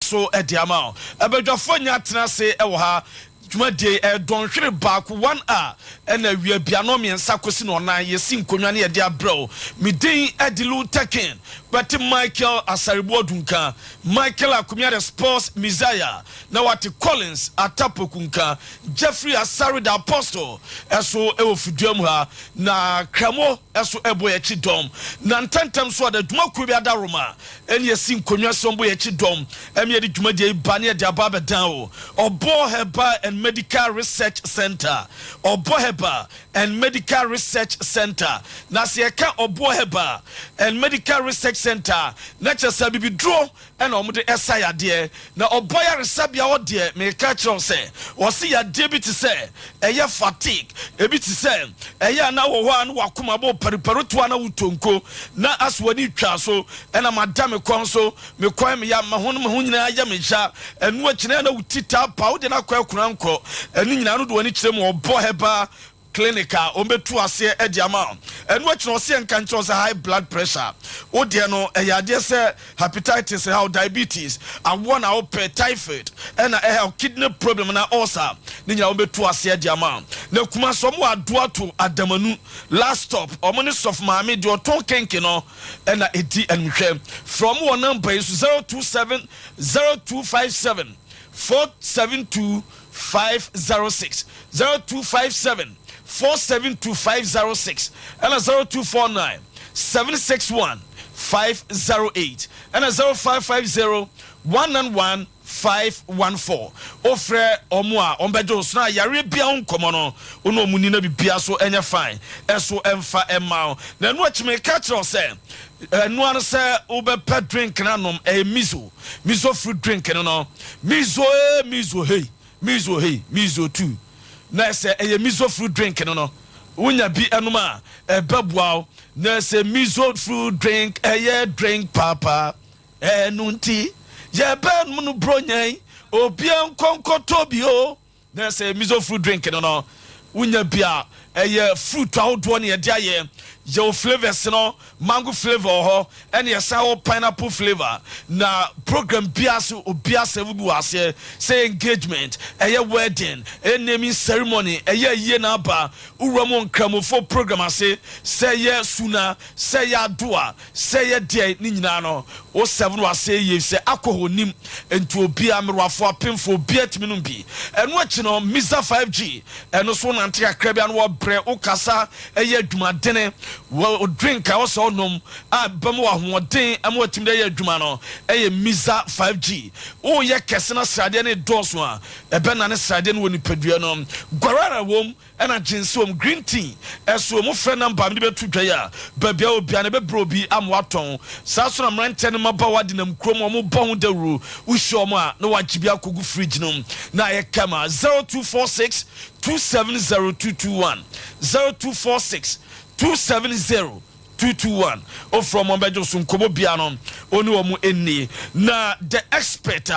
so ediama abadwafo nya tena se ewo ha dwumade don hwere baako 1 ena wi biano miensa kosi no na yesi nkonwa ne yede abrɛw midin edilu taken but Michael Asaribo Dunka Michael Akumia the sports Messiah na wati Collins Atapokunka Jeffrey Asari the apostle eso ewo fiduam ha na kramo eso ebo ye chidom na ntantem so da dwuma ku bia da Roma eni yesi nkonwa sombo ye chidom emi de dwuma de ba ne de aba bedan o Obo Heba and Medical Research Center Obo Heba and Medical Research Center na se ka Obo Heba and Medical Research Center na chesa bibi draw and omude esaya de na oboya resabia ode me ka kiro se o se ya de bi ti se eye fatigue e bi ti se eye na wo ho an wakoma bo periperu to na wutonko na aswani twa so na madam kon so me kwan me ya mahonu me hunyina ya me ja enu akine na wutita pa wo de na kwa kuranko enu nyina no do wani kire mo obo heba clinica ombetu ase ediama enu akino ose nka ncho se high blood pressure odie no eyade se hepatitis how diabetes awon na ope typhoid na kidney problem na ulcer ni nyina ombetu ase ediama na kuma so mo adoa to adamanu last stop omoni sof maame de oton kenke no na edi enhwe from one number is 027 0257 472506 0257 472506 and a 0249 761 508 and a 0550 111 514 ofre omwa ombejo so na yare bia nkomo no ono omuni na bibia so enya fine eso emfa emma na no achime ka kiro se no an se obe pet drink na nom miso fruit drink no miso hey miso too na se miso fruit drink no unya bi enuma bebwao na se miso fruit drink drink papa enunti ye ben munu bronyan obian konkotobio na se miso fruit drink no unya bia fruit awdo ne de aye your flavors no mango flavor ho and your sour pineapple flavor na program biaso obiasa wubu ase say engagement wedding naming ceremony ye na ba uromo nkramofo program ase say ye suna say ya doa say ye de ni nyina no o seven ase ye say akohonim enti obia merwafo apemfo obia timinum bi eno achi no misa 5G eno so na ntia krabia no wo bre ukasa adwumadene wo drink also nom bam wa hoden am watim de adwuma no misa 5G o ye kese na srade ne doso a na ne srade no woni padua no gwarara wom na jinsom green tea eso mo frɛ number me betu dwa ya babia obia ne bebro bi am waton sa so na mrante ne maba wade nam krom mo bɔ ho dawuru wo hyo mo a na wagibia kogu fridge no na ye kama 0246 270221 0246 270221 o from Ombejo Sunkobo Biano oni wo mu eni na the expert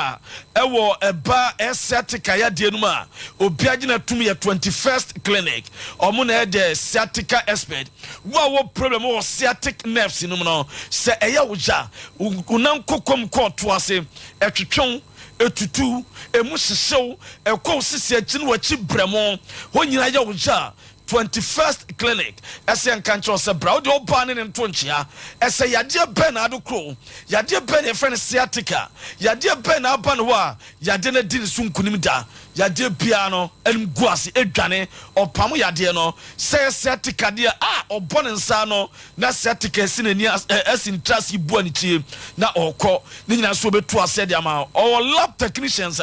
ewo eba sciatica ya de numa obiaje na tumi ya 21st clinic omo na de sciatica expert wo problem wo sciatic nerves no no se eya woja unan kokom ko to ase etwetwon etutu emu hyehyɛw ɛkɔ sisi akyi no wachi brɛmo ho nyina ya woja 21st clinic ese nkancho se bra wo de oba ne nto nchia ese yade ben adokro yade ben e friend sciatica yade ben aba no wa yade na din sunkunim da yade bia no enim guase edwane opam yade no se sciatica de obo ne nsa no na sciatica sinani asin trust ibu anichie na okọ ne nyina so betu ase de ama o lab technicians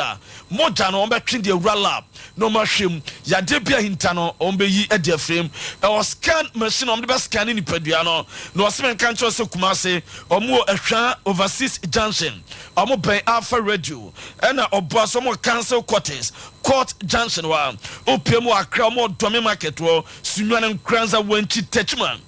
moja no ombetwe de ura lab no ma hwem yade bia hinta no ombeyi the frame or scan machine on the best scanning ni padua no no semen kancho se kumase omo ehwa overseas junction omo ben alpha radio na obo so mo cancel quarters court junction wa opiemu akra omo dome market wo sunwan nkranza wanchi techman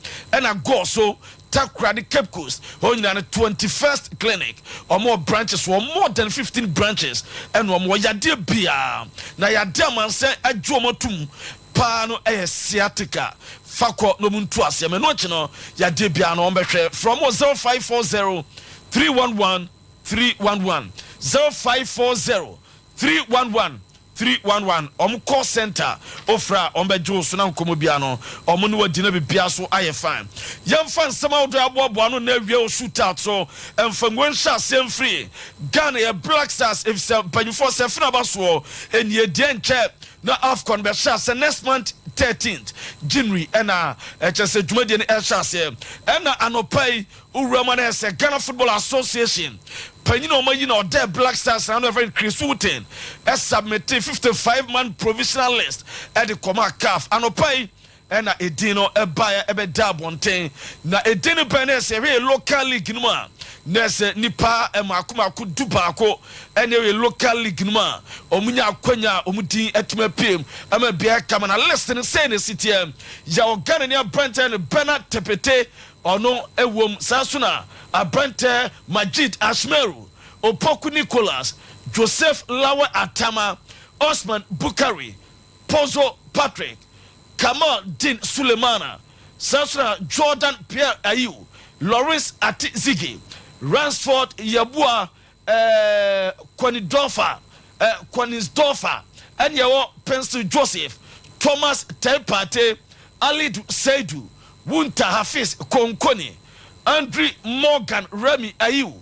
na go so Takra the Cape Coast, holding on the 21st clinic, or more branches, or more than 15 branches, and one more yadia bia. Na yadia man say a jomotum, pano a sciatica, fako no muntuas, yamenochino, yadia bia no from 0540 311 311 0540 311 311 call center ofra ombejo so na nkomo bia no no wadina bibia so aye fine yam fan sama do aboabo no na wie o shootout so emfangwen sha sem free Ghana ye Black Stars if se panifo se fina ba so enie die nche na AFCON be sha se next month 13th January ena chese dwumade ne sha se ena anopai urama na se Ghana Football Association Panino Mayina or dead Black Stars and every Chris Wooten has submitted 55-man provisional list at the Comac CAF and opay and a dino a buyer a dab one thing. Na a dino penes a local league numa. Nese nipa e makuma ku dupako and a local league numa. Omunya kwenya omudi etime pim. I'm a beer coming and listen say the city. Ya Ghana Brenton Bernard Tepete or no a wom Sasuna. Abrante Majid Ashmeru, Opoku Nicholas, Joseph Lawa Atama, Osman Bukari, Pozo Patrick, Kamal Din Sulemana, Sasra Jordan Pierre Ayu, Lawrence Atizigi, Ransford Yabua, Kwanisdorfa, and Yawo Pencil Joseph, Thomas Tepate, Alidu Seidu, Wunta Hafiz Konkoni, Andre Morgan Remy Ayu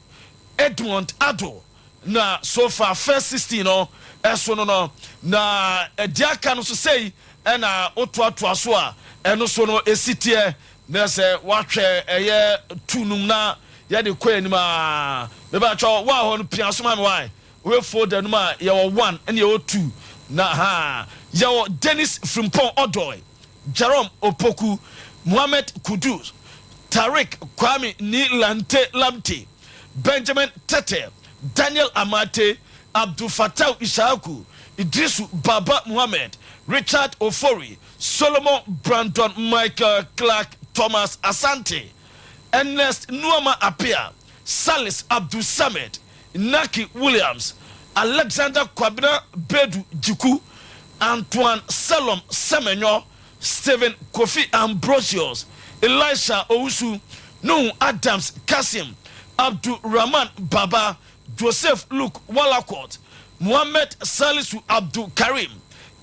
Edmond Ado na so far first 16 no eso no na diaka no so say na otoatoa so a eno so no esitie na se wahwe eye tunum na ye de kɔ anim a me ba cho wa ho no pia so ma me why we fold anim a ye wo 1 and ye wo 2 na ha ye wo Dennis Frimpong Odoy Jerome Opoku Mohamed Kudus Tariq Kwame Nilante Lamte, Benjamin Tete, Daniel Amate, Abdul Fattah Ishaku, Idrisu Baba Muhammad, Richard Ofori, Solomon Brandon Michael Clark Thomas Asante, Ernest Nuama Apia, Salis Abdul Samed, Naki Williams, Alexander Kwabena Bedu Jiku, Antoine Salom Semenyo, Stephen Kofi Ambrosius, Elisha Ousu, Nuhu Adams Kasim, Abdul Rahman Baba, Joseph Luke Walakot, Muhammad Salisu Abdul Karim,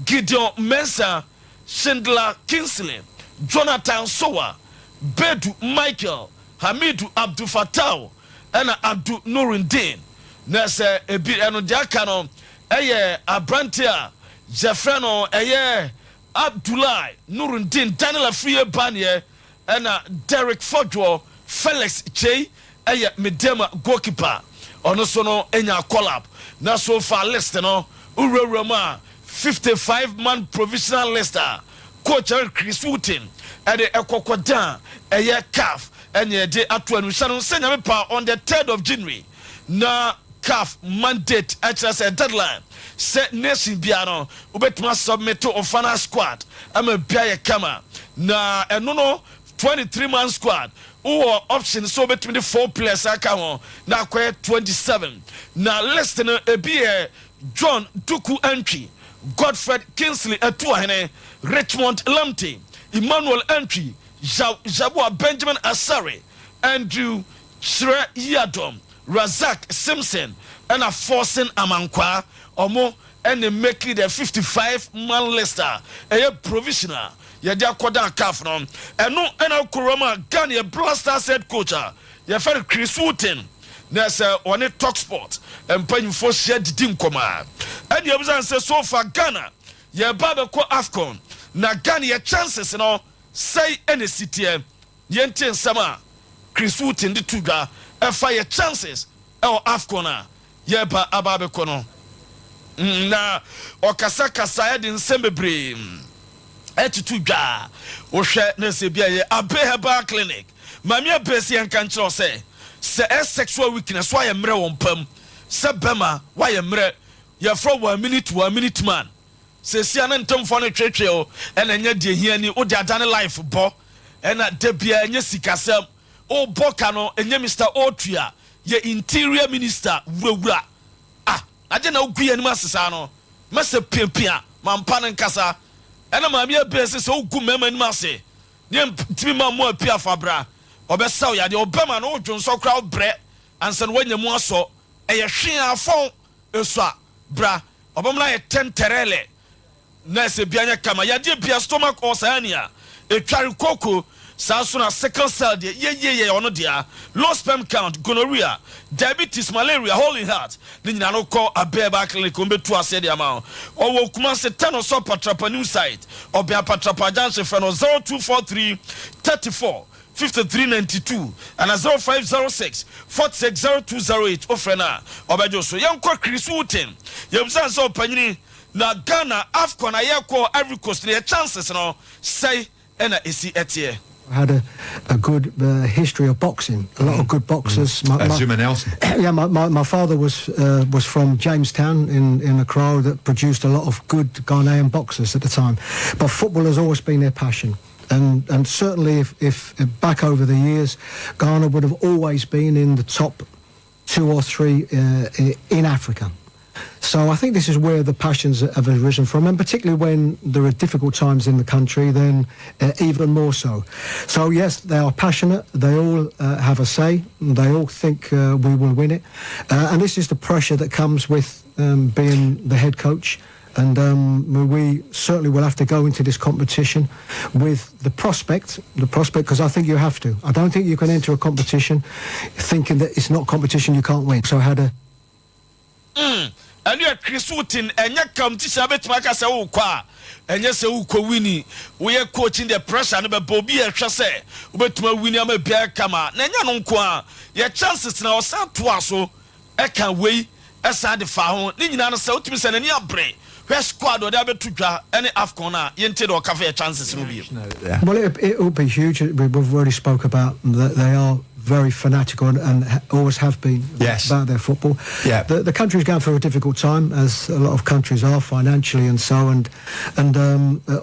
Gideon Mensa, Schindler Kingsley, Jonathan Sowa, Bedu Michael, Hamidu Abdul Fattah, and Abdul Nuruddin. Nese ebi eno diakano, eye Abrantia, Jeffreno, eye Abdullah Nuruddin, Daniel Afriye Banye, and Derek Fodjo, Felix Che, eye Medema goalkeeper. Ono sono enya collab. Na so far list no, Ure Roma, 55-man provisional lister. Coach Chris Wooten, and the Ekokodan, eye CAF, and ye de atwanu shanon senya pa on the 3rd of January. Na CAF mandate as a deadline. Set nation biano, ubetuma submit to final squad. I'm a biaye kama. Na enono 23-man squad. Or option so between the 4 players account na kwaya 27. Na listen a be John Duku entry, Godfred Kingsley Atuahene, Richmond Lamte, Emmanuel entry, Jabua Benjamin Asare, Andrew Shre Yadom, Razak Simpson, and a forcing Amankwa, Omo, and they make it a 55-man lister, a provisional. Yadia Koda Kafron, and no Eno Kuroma, Ghana Black Stars head coach, ya friend Chris Wooten, there's on a talk sport, and paying for shared team command. And the observer says so far Ghana, ya Baba ko AFCON, na Ghana your chances, you know, say any city, Yenten Sama, Chris Wooten, the Tuga, and fire chances, or AFCON, ya ba Ababe Kono. Na, or Kasaka Sayad in Sembebre. Etitu dwa wo hwe na se bia ye abeheba clinic mamia besi en kan kiro se sexual weakness why emre won pam se bema why emre ye fro 1 minute man se sia na ntemfo no twetwe o ena nya de hiani o de adane life bo ena de bia nya sikasem o boka no enya Mr. Otua ye interior minister wurawura ade na ogu ye ni masesa no mase piapia mampa ne nkasa ena maami ebese so ogu mema ni mase ne timi ma mo apia fabra obesaw ya de obema no odwonso kra obre ansan wanya mu aso ɛyɛ hwe afɔn eso a bra obamla yɛ tenterele na se bianya kama yade bia stomach osania etware koko saso na sickle cell de ye ono dia low sperm count gonorrhea diabetes malaria holy heart ni nyina no call abeba clinic on betu ase de ama owo kuma se tano so patrapa new site obia patrapa janse fe no 0243 34 5392 and 0506 460208 ofrena obejo so yankwa Chris Wooten yebsan so panyini na Ghana Afcon ayeko Ivory Coast ne chances no say ena esi etie. Had a good history of boxing. A lot of good boxers. Zuma Nelson. Yeah, my father was from Jamestown in Accra that produced a lot of good Ghanaian boxers at the time. But football has always been their passion. And certainly if back over the years, Ghana would have always been in the top 2 or 3 in Africa. So I think this is where the passions have arisen from, and particularly when there are difficult times in the country, then even more so. So yes, they are passionate, they all have a say, they all think we will win it. And this is the pressure that comes with being the head coach. And we certainly will have to go into this competition with the prospect, because I think you have to. I don't think you can enter a competition thinking that it's not competition, you can't win. So I had a... And you are Chris Wooten, and you come to Sabbath Maka Kwa, and yes, Uko Winnie. We are coaching the pressure and Bobby and Chasse, but my William Bear Kama, Nanyan Kwa, your chances now sound twice so. I can wait as I define Nina South Miss and any upbreak. Where squad or the to draw any Afcona, Yented or cafe chances will be. Well, it will be huge. We've already spoke about that they are very fanatical and always have been about their football. Yeah. The country's going through a difficult time, as a lot of countries are financially and so, and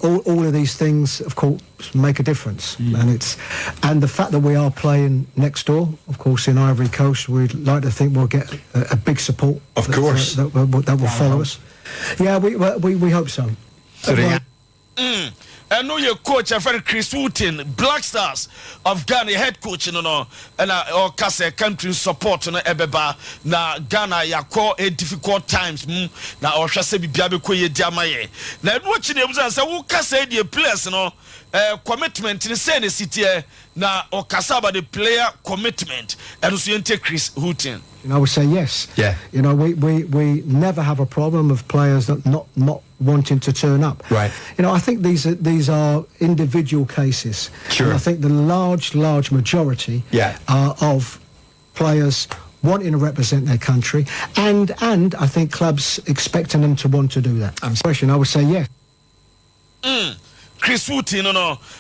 all of these things, of course, make a difference. And the fact that we are playing next door, of course, in Ivory Coast, we'd like to think we'll get a big support. Of course, that will follow us. Yeah, we hope so. I know your coach, a very Chris Wooten, Black Stars of Ghana, head coach, and or Kase country support na Ebeba na Ghana ya call a difficult times na or shase biabe ko ye diamaye. Na watching them say who Kase the players commitment in say the city na or Kasaba the player commitment and so you take Chris Wooten. I would say yes. Yeah. We never have a problem of players that not wanting to turn up. Right. I think these are individual cases. Sure. And I think the large majority are of players wanting to represent their country, and I think clubs expecting them to want to do that. I would say yes. Chris Wooten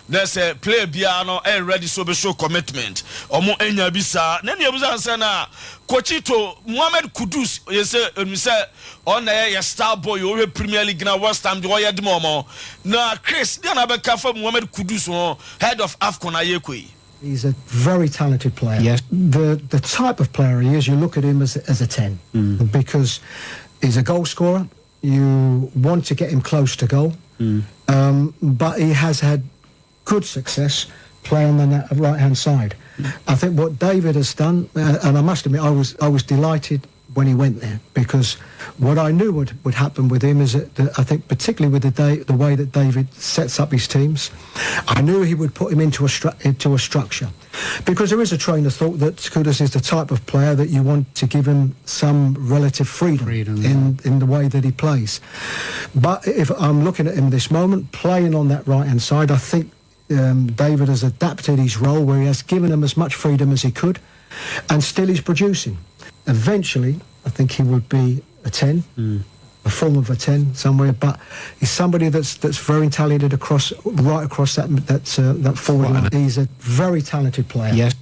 there's a player biano and ready so be show commitment omo enya bisa na nebuza say na Coachito Mohamed Kudus you say on your star boy you Premier League na West Ham the way de momo na Chris dey na be ka for Mohamed Kudus head of Afcon ayekwe. He's a very talented player. Yes. The type of player he is, you look at him as a 10 because he's a goal scorer. You want to get him close to goal. But he has had good success playing on that right-hand side. I think what David has done, and I must admit, I was delighted when he went there, because what I knew would happen with him is that I think particularly with the way that David sets up his teams, I knew he would put him into a structure, because there is a train of thought that Kudus is the type of player that you want to give him some relative freedom in the way that he plays. But if I'm looking at him this moment playing on that right hand side, I think David has adapted his role where he has given him as much freedom as he could, and still he's producing. Eventually, I think he would be a 10, a form of a 10 somewhere. But he's somebody that's very talented right across that forward line. He's a very talented player. Yes.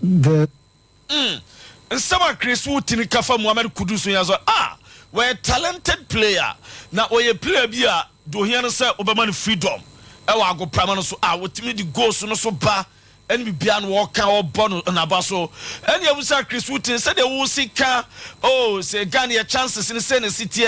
Some Chris Wooten kafa Mohamed Kudus yazo we're a talented player. Now we a player bia do here say obama freedom. I go primary so what me the goals no so ba. And be beyond walk out bonus and abaso. And you say Chris Wooten said they will see say Ghana chances in the Senate city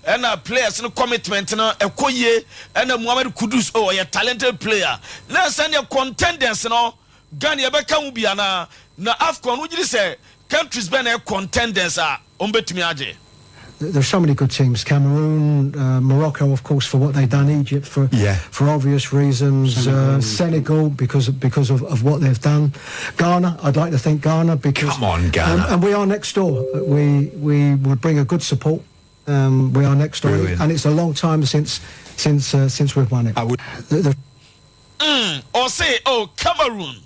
and players no commitment no Ekoye and Mohamed Kudus a talented player. Now send your contenders Ghana beka mu bia na Afcon would you say countries been contenders ombetumi agye. There's so many good teams. Cameroon, Morocco, of course, for what they've done. Egypt for obvious reasons. Senegal because of what they've done. Ghana, I'd like to think Ghana because come on, Ghana, and we are next door. We would bring a good support. We are next door, and it's a long time since we've won it. I would. Or say, Cameroon,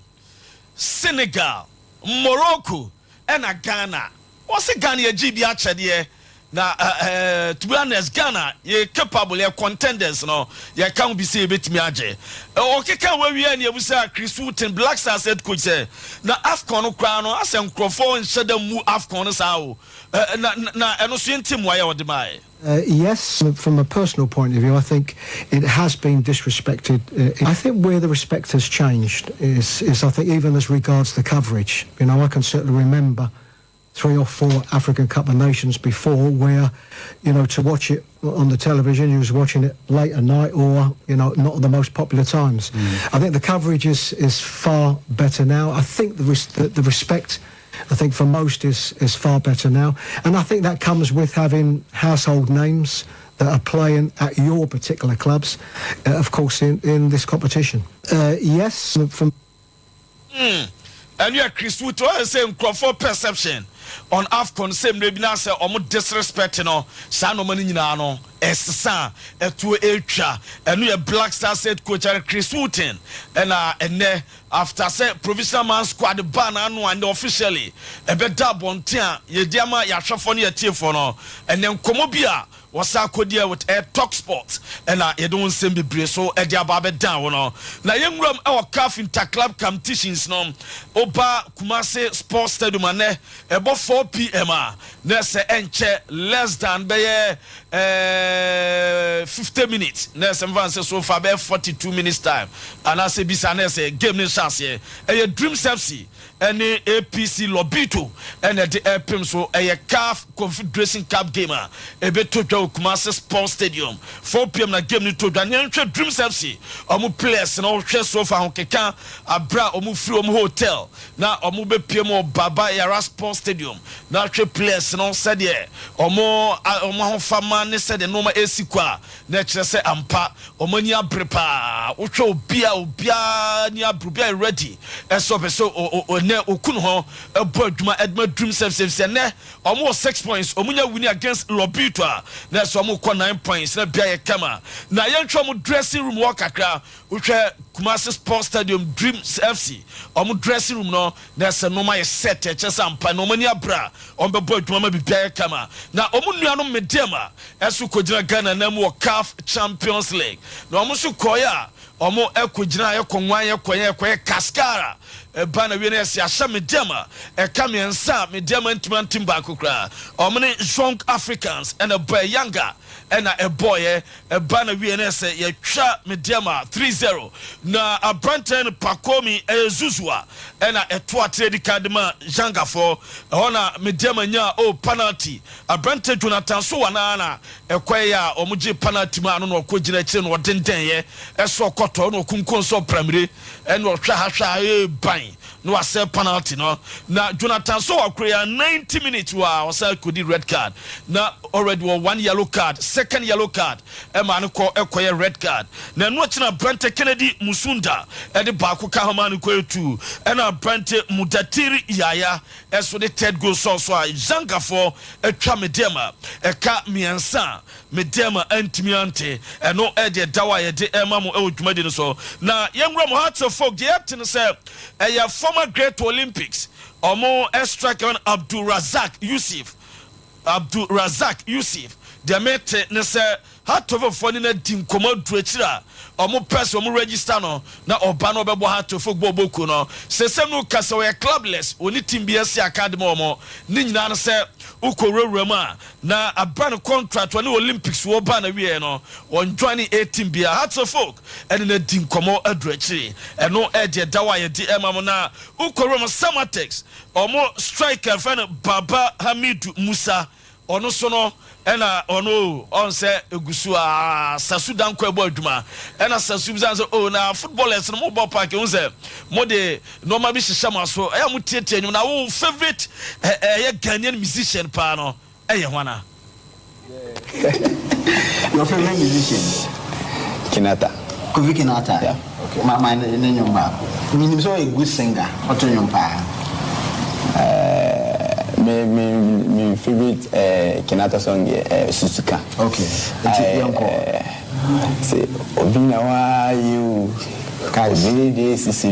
Senegal, Morocco, and Ghana. What's a Ghana GB actually? Now, to be honest, Ghana, you're capable, you're contenders, no, you can't be say a bit me aje. Okay, can we are near with Chris Wooten, Black Stars head coach say, now Afcon crown, I say, Crawford and Shadow move Afcon how. And also in team why or deny. Yes, from a personal point of view, I think it has been disrespected. I think where the respect has changed is I think even as regards the coverage. You know, I can certainly remember 3 or 4 African Cup of Nations before where, you know, to watch it on the television, you was watching it late at night or, you know, not at the most popular times. I think the coverage is far better now. I think the respect, I think for most is far better now. And I think that comes with having household names that are playing at your particular clubs, of course, in this competition. Yes, from... And you are Chris Wood to say Crawford perception on Afcon same maybe now say almost disrespect no sa no money nyina no esesa etu etwa and you Black Star said coach Chris Wooten and after say provincial man squad ban anu and officially e be dabon tia ye diama ya hwefo ne atiefo no and then komobia was a codia with a talk sport and you don't send me brace so a diababe down no na yengrum our calf interclub competitions no oba Kumasi Sports Stadium ane about 4 p.m. Nese enche less than 50 minutes nese mvanse so far be 42 minutes time and I say bisa nese game ni chance e Dream FC any APC Lobito and the airpim so a CAF Confederation Cup game e be to Kumasi Sports Stadium 4 p.m. na game ni to Dream FC omu players na hwe so far honkeka abra omu free omu hotel na omu be PM Baba Yara Sports Stadium na hwe players no said ye omu fama ne said no ma esikwa na kire se ampa omu ni abrepa wo hwe obia ni abrubia ready eso be so ne okun ho ebo adwuma edma Dream FC ne omu 6 points omu nya win against Lobito na so omu ko 9 points na bia ye kama na yentwa omu dressing room wo kakra wo hwe Kumasi Sports Stadium Dream FC omu dressing room no na se no ma ye set e chesa ampa no mani abra ombe bo adwuma ma bibia ye kama na omu nuanom mediama eso kogina Ghana na mu CAF Champions League na omu so koya omu ekogina ye konwan ye koye Kaskara bana we na ese ahya mediama e kamiensa mediama ntimantim ba kokra omu ne Young Africans and a boy younger and a boy bana we na ese ye twa mediama 3-0 na Abranten Pakomi Zuzua and a trade kadima Janga for ona mediama nya penalty Abranten Jonathan so wanana ekwaya omuji penalty ma no kogina kire no denden ye eso koto no kunkon so primary and no hwa ban no wase penalty no na Jonathan so akrea 90 minutes wa wasa kodi red card na already 1 yellow card second yellow card e ma no ko ekoye red card na no china Brante Kennedy Musunda e de ba ko ka homa no ko etu e na Brante Mudatiri Yaya eso de third goal so Zanga for etwa mediama e ka miensa mediama antimiante e no e de dawa ye de e ma mo e odwumadi no so na yemra mo hearts of folk ye tin say e ya former great Olympics omo extract Abdul Razak Yusuf the mate ne say heart of for na dim komodu akira omo press omo register no na oba no bebo heart of boboku no sesem no kasa we clubless oni team BSC academy omo ni nyina no say ukorowura ma na abran contract woni Olympics wo ba na wie no on joining 18 bia heart of folk and na dim komo adu akiri eno e de dawa ye di emam na ukorowura Samatex omo striker fan Baba Hamidu Musa ono so no ena ono on say egusu a sasu dan ko ebo adwuma ena sasu bizan say oh na footballers no mo ball park you say mo de normal bi hihya maso e am tietie nyum na wo favorite Ghanaian musician pa no hwana your favorite musician Kinata. Kofi Kinata. Yeah. Okay. My name ba. Me so a good singer. What your pa? My favorite Kinata song is Susuka. Okay. Say Obina wa you. Kazi this is you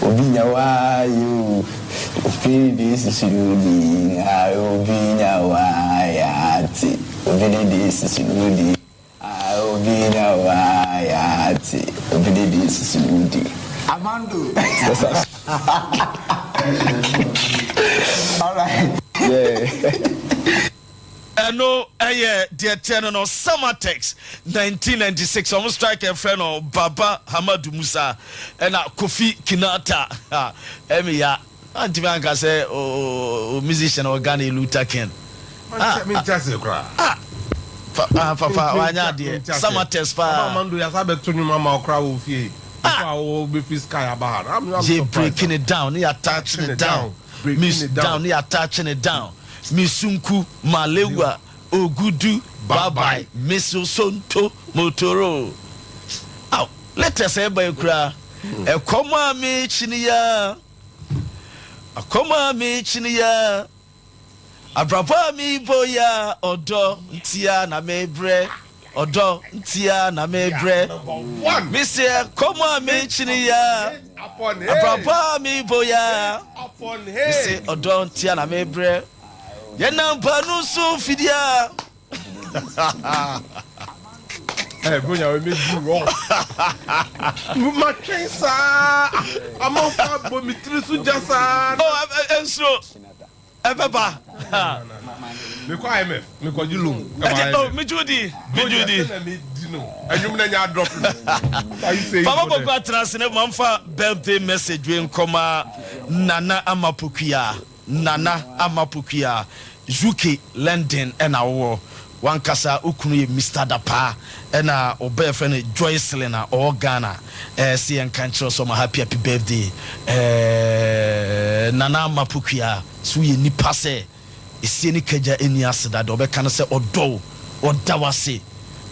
Obina wa you. This is you Obina wa ya ti. Obina this is you Obina wa ya ti. Obina this is you Amando. All right. No, dear tenor no Summer Text 1996. Almost strike a friend of Baba Hamadu Musa and Kofi Kinata. Emiya, Antivanka say, oh, musician or Ghana Luther King. Papa, why not, dear? Summer Text, Mando, ya sabe to you, Mama, crowd of ye. I will be sky about. I'm breaking it down, they are touching it down. Miss down, they are touching it down. Misunku Malewa Ogudu Babai Misosonto Motoro. Ow, let us say by cry. A coma me chinia. A coma me chinia. A brapa me boya odo tia na mebre. Odo tia na mebre. Monsieur coma me chinia. A brapa me boya. Monsieur odo tia na mebre. Yena panu so fidia. Hey, Bunya, we make you wrong. My case, I'm on fire, but me three so just. Oh, and so. Papa. Me call MF, me call you Lum. Oh, me Judy. And you mean you drop. Papa transne mamfa birthday message we nkoma Nana Amapukia UK London and our one kasa ukunu Mr. Dapa and our friend Joycelyn or Ghana see and country so my happy birthday Nana Amapukia so ye ni passe isi ni keja eni aseda de obeka no se odo odawase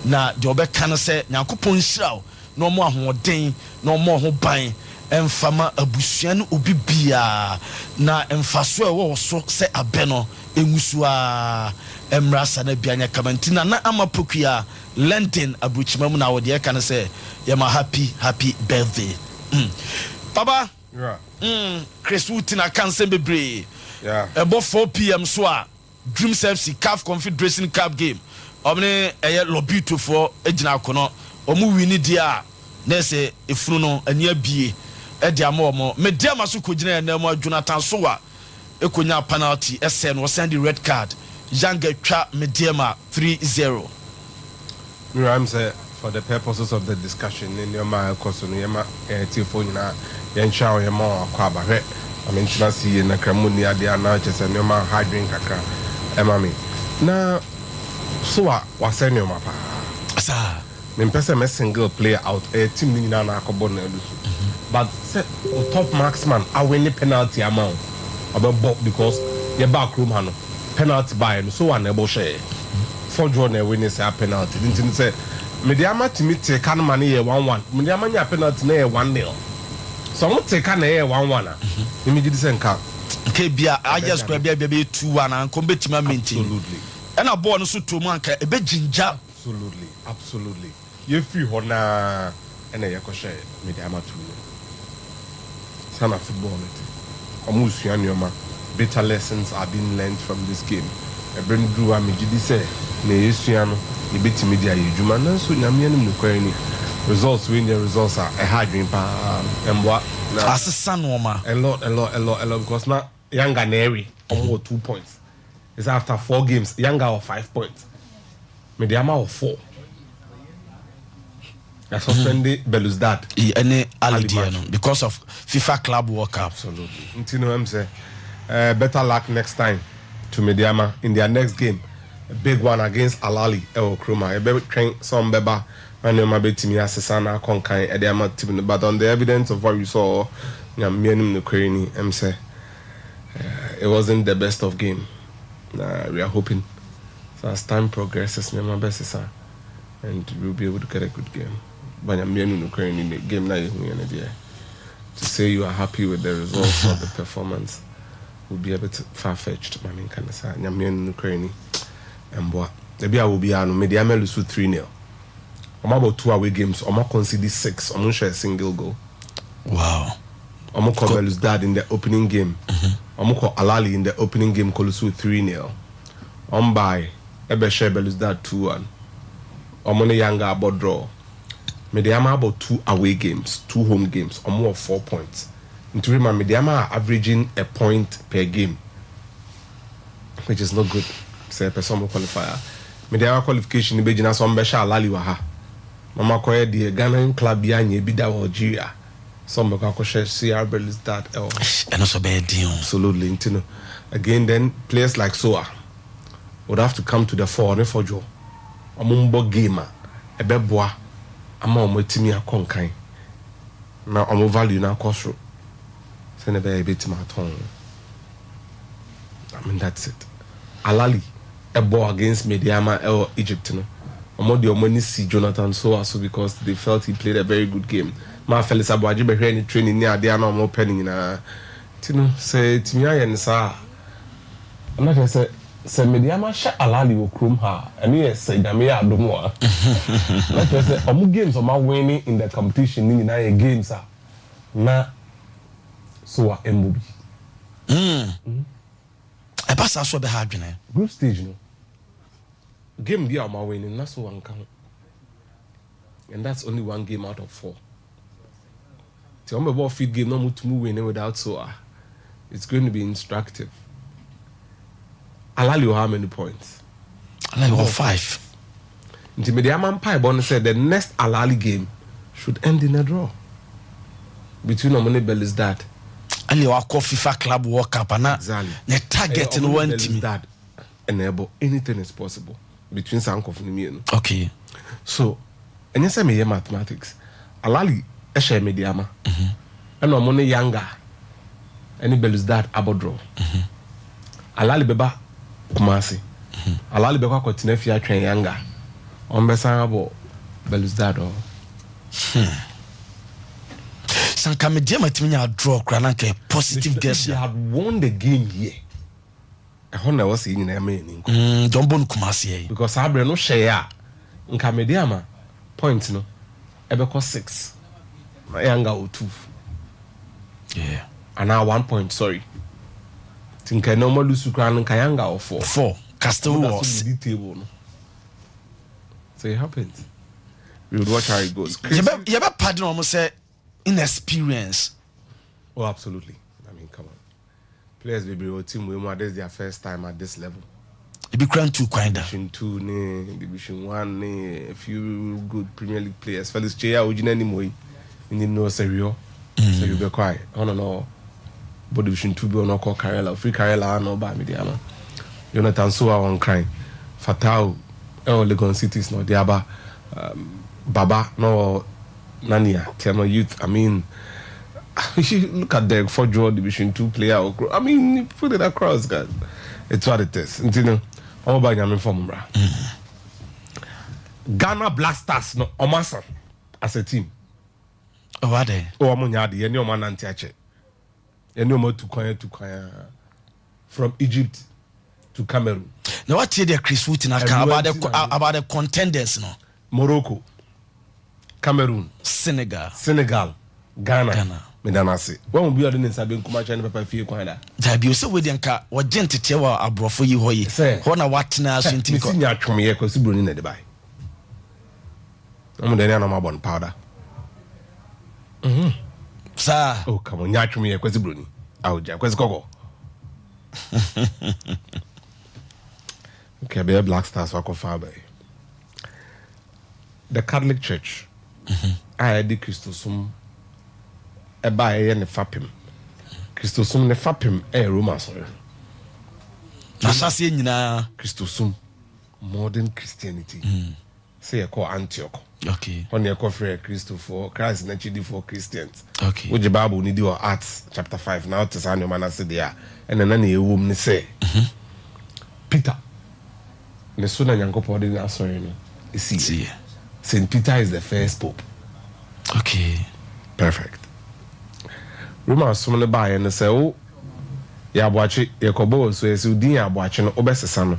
na de obeka no se nyankopon hiraw na omo ahoden na omo ho ban emfama abusuan obi bia na emfaso ewo so se abeno engusuwa emrasa na bia nya kamantina na Amapukia London abuchimam na wo de ka no se yama happy birthday baba Chris Wutina kansen bebre about 4 p.m. so Dreams FC CAF Confederation Cup game omne lobby to for ejina kono omu wini dia na se efunu no anya bie e mo media maso kogina na mo Jonathan Sowa ekonya penalty ese no send the red card Yanga twa mediama 3-0. I'm say for the purposes of the discussion in your mind cause no yema telephone na yensha o yema akwa ba I mean, she see in a cramoni at the anarchist and your man hydring kakra. Emami. Now, so what was saying your mapa? Sir, me person single player out a team in an acobon. But set top marksman, I win the penalty amount about Bob because your back room hand penalty by and so on a share. For draw a winning say a penalty. Didn't say Mediama to meet a can money 1-1. Mediama penalty near 1-0. So I won't take an air 1-1. Immediately send car. Kebia, I just grab baby 2-1 and come back to my maintain. Absolutely. And I born so to manka a bit ginger. Absolutely. You feel hona and a yakosha Mediama to son of football. Almost Yanyoma. Better lessons are being learned from this game. A brand drew a Mijidi say, Neyusiano, you beat media, you Jumana, so Yamian Mukwani. Results when the results are a hard dream and what as a son woman a lot because now Younger Neri almost 2 points. It's after 4 games, Younger of 5 points. Mediama of 4. I suspended Belouizdad any Alidiano because of FIFA Club World Cup. Absolutely. Until I'm say better luck next time. to Mediama in their next game, a big one against Alali El Kruma. A baby train some beba and my baby me Asana Konkai Ediama team. But on the evidence of what we saw, Mianim Nukreni, say it wasn't the best of game. We are hoping so as time progresses, my best is and we'll be able to get a good game. But I'm Nukreni in the game now. To say you are happy with the results of the performance will be a bit far-fetched. I mean, can I say, I'm Ukraine and what? Maybe I will be on Mediama lose 3-0. I'm about 2 away games. I'm not conceded 6. I'm not share a single goal. Wow. I'm not call Belus Dad in the opening game. I'm not call Alali in the opening game. Kolusu 3-0. I'm by Ebe share Belus Dad 2-1. I'm on a younger about draw. Mediama about 2 away games, 2 home games, or more 4 points. Into remember, Mediama are averaging a point per game, which is not good. Say a person qualifier. Mediama qualification in Beijing as Ombesha Lali Waha. Mama Koya the Ghanaian club Yanye Bida Algeria. Some of our share CR is that and also bad deal. Absolutely. Again, then players like Soa would have to come to the fore for Joe. A mumbo gamer, a bebois. Ama omo timi akonkan na omo value na kosro se ne be bit ma ton. I mean that's it. Alali a ball against Mediama or Egypt no omo de omo ni see Jonathan so because they felt he played a very good game. Ma Felix Abuaji be hwe ni training ni ade na omo penning na tino say timi ayen sa na ke say Mediama sha Alali wo krom ha eno yes say dame ya adomo a like I say omu games o ma winning in the competition ni na ye games a na so a MOB I pass us so be hard dwene group stage no game dia o ma winning na so one count, and that's only 1 game out of 4. The on ball feed game no mutumu winning without so it's going to be instructive. Alali how many points? Alali 5. Nti Mediama Mpai Bonne said the next Alali game should end in a draw between Omone Bellis Dad. Ali wa call FIFA Club World Cup and exactly. The target in one team. Dad enable anything is possible between Sankof and me. Okay. So, and you say me mathematics. Alali eshe Mediama. And Omone Younger. Any Bellis Dad abo draw. Alali beba Kumasi. Alali beba continue fia train Younger. Ombesan abo Bellis Dad or Sanka Mediama timinya draw krananke positive guess. They had won the game here. I wonder what's in the main. Don't bon Kumasi because Abre no share. Nka Mediama point no. Ebeko 6. My Younger o 2. Yeah. And now 1 point, sorry. Tinka no more lose kran nka Younger or 4. 4. Castle was table no. So it happens. We would watch how it goes. Yeba pardon almost say inexperience. Oh, absolutely. I mean, come on. Players will be your team when this is their first time at this level. It be grand 2 kinda. Division 2, Division 1, a few good Premier League players. Felix Cheya, Ujina anymore. You need no serio. So you be quiet. I don't know. But Division 2 be on call Karela. Free Karela, no bad Mediama. Jonathan Soa on crime. Fatao, Legon Cities, no Diaba. Baba, no Nania, Tiano Youth. I mean, you look at the 4 draw Division 2 player. I mean, you put it across, guys. It's what it is. You know, all about your formula. Ghana Blasters, no Omasa as a team. Oh, are they? Oh, Amunyadi, any man anti-ache. Any more to Kwaya from Egypt to Cameroon. Now, what the Chris Wooten about the contenders, no? Morocco, Cameroon, Senegal, Ghana. Medanasi. When we be on the Sabin Kumacha and Papa Fee Kwanda. Zabi, so with Yanka, what gentity were a bro for you, hoy. Hona what now, so into Senior Trumia, because you bring in the buy. I'm the Nana Bon powder. Sir, oh, come on, Yachumia, because you bring. Oh, Jack, where's Gogo? Okay, be a Black Stars for Kofabe. The Catholic Church, I had the Christosum. Eba ne fapim. Christosum ne fapim Roma sorry. Asase nyina Christosum modern Christianity. Say call Antioch. Okay. On your coffee Christo for Christ naturally for Christians. Okay. Which the Bible need your Acts chapter 5 now to sign your man say there. And then any woman say Peter. The sooner Yankopo didn't sorry no. See. Saint Peter is the first pope. Okay. Perfect. Rumor some buy and say, oh, ya boachi, ya kobo, so as you din ya boachi no obesesa no.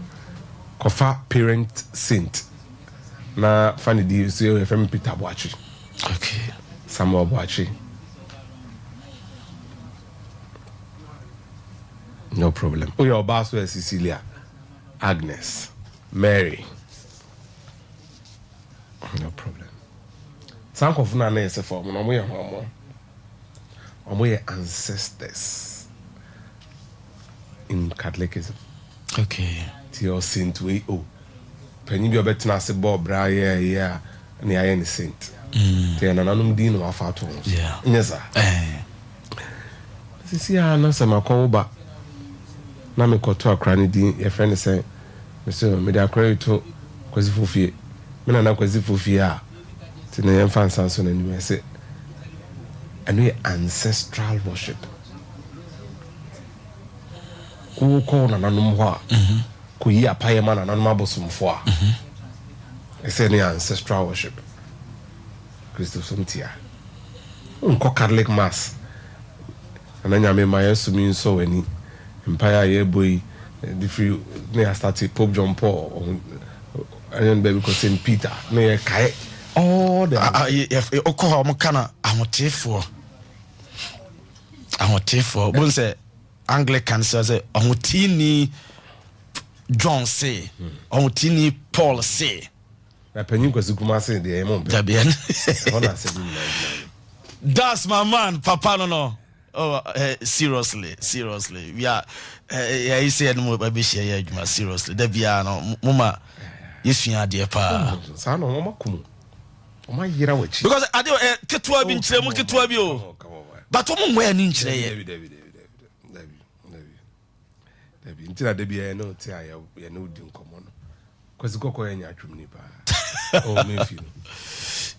Kofa parent saint. Na funny di so you from Peter boachi. Okay. Samuel boachi. No problem. Oh, your boss was Cecilia, Agnes, Mary. No problem. Some of them are for my ancestors in Catholicism. Okay. Your saint way oh. Penny be a better as a bob bra yeah and I any saint. Then anonymous dino of our tones. Yeah. Yes, sir. See, I know some call back. Na me koto akra din your friend say Monsieur me da akra to kwasi fofie me na kwasi fofie a ti na yem fan sanso na ni say and ancestral worship ko na nanum ho a ko yi apaye ma na nanum abosumfo a say ni ancestral worship Christopher Somtia unko Catholic mass ananya me ma yesu mi nso wani empire ye boy the free near started Pope John Paul and then because Saint Peter near kai all the if okọ mo kana ahotefo bon say Anglican say ahotini John say ahotini Paul say na penyin kwasi kuma say the emon be dabian ona say that's my man papa no oh seriously we are yeah you say no be share ya adwuma seriously da bia no mama yesua de pa sa no mama kum o ma yira wachi because ade ketua bi nkyere mu ketua bi o but o mo nwa ni nkyere ye David ntira da bia no ti aya ya no di nkomo no kwasi kokko ya nya atwum ni pa oh me feel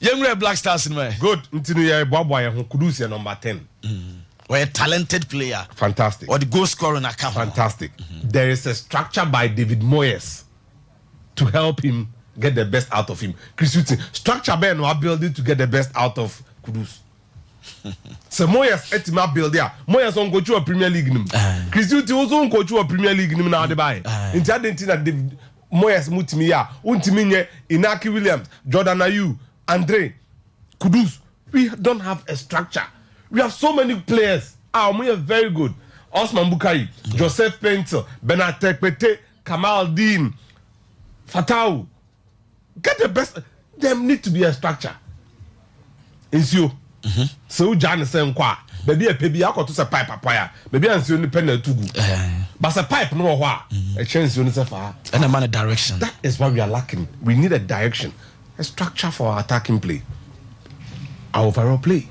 Young Black Stars in me good ntinu ya boaboa ya ho Kudus ya number 10 we're a talented player. Fantastic. Or the goal scorer in a camp. Fantastic. There is a structure by David Moyes to help him get the best out of him. Chris Hughton, structure by no building to get the best out of Kudus. So Moyes etima build there. Moyes on go to a Premier League nim. Chris Hughton also on go to a Premier League nim now dey buy. Inti adentina David Moyes mutimi ya. Untimi nye Inaki Williams, Jordan Ayew, Andre Kudus. We don't have a structure. We have so many players. We are very good. Osman Bukari, Joseph Painter, Bernard Tekpete, Kamal Dean, Fatau. Get the best. There need to be a structure. It's you. So Jan say kwa. Baby a baby I to say pipe apaya. Baby answer you independent to go. But a pipe no wa. A chance you say far. And a man a direction. That is what we are lacking. We need a direction, a structure for our attacking play, our overall play.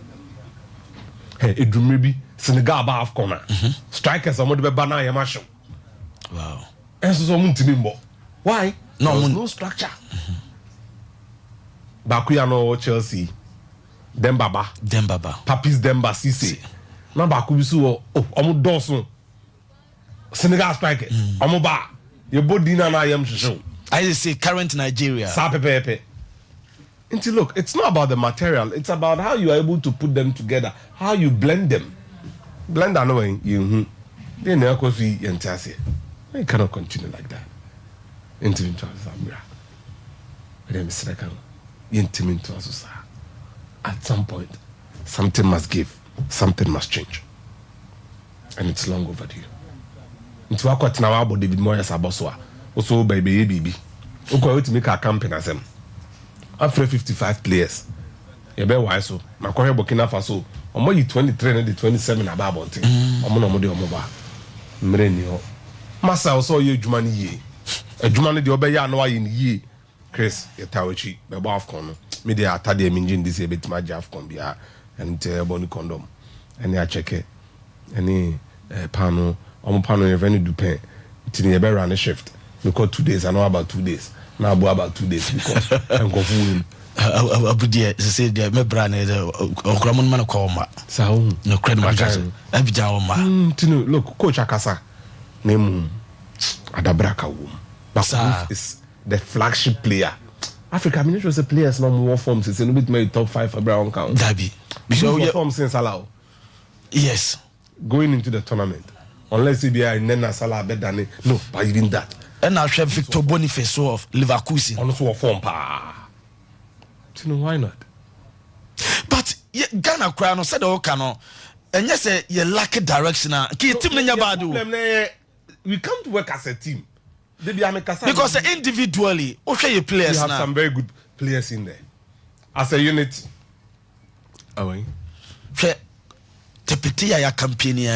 Hey, it do maybe Senegal ba half corner. Strikers are more be banana yamasho. Wow. And so muntimimbo. Why? No structure. Bakuya no Chelsea. Dembaba. Papis Demba Cisse. Na Bakubisu oh omo dosun. Senegal striker. Omo ba. Your body na yam show. I say current Nigeria. Sa pepe. Until look, it's not about the material. It's about how you are able to put them together, how you blend them. Blend annoying you. Then you cannot continue like that. Intimate to us. At some point, something must give, something must change, and it's long overdue. Into what now about David Moyes Aboswa, also by baby. Okay, to make a campaign as them. After 55 players, you be wise so. Na kwa Burkina Faso, omo yi 23 and the 27 about bonting. Omo no mo de omo ba. Mre ni ho. Masa also ye adwuma ni ye. Adwuma no de obeya no aye ni ye. Chris, ye tawechi be ba afcon no. Me de atade e minjin this e betima ja afcon bia and te boni condom. Eni a cheke. Eni pano, omo pano ye veni du pen. Tini ebe run a shift because 2 days. I know about 2 days. Now about 2 days because I'm confused. Abudia say the me brand okramon man ko ma. Sa no credit market. Abija ma. Tinu look coach Akasa name Adabraka wom. But is the flagship player. Africa Ministry say players no more forms it's a little bit my top 5 for Brown count. Dabi. Because form since allow. Yes. Going into the tournament. Unless you be a Nena Salah better than no, but even that. And I have Victor Boniface of Leverkusen. Also a form pa. You know why not? But Ghana crown said Okano. And yes, you lack a direction. We can't work as a team. Because individually, okay, you players you have now. some very good players in there. As a unit. Away. Tepetia ya campaign.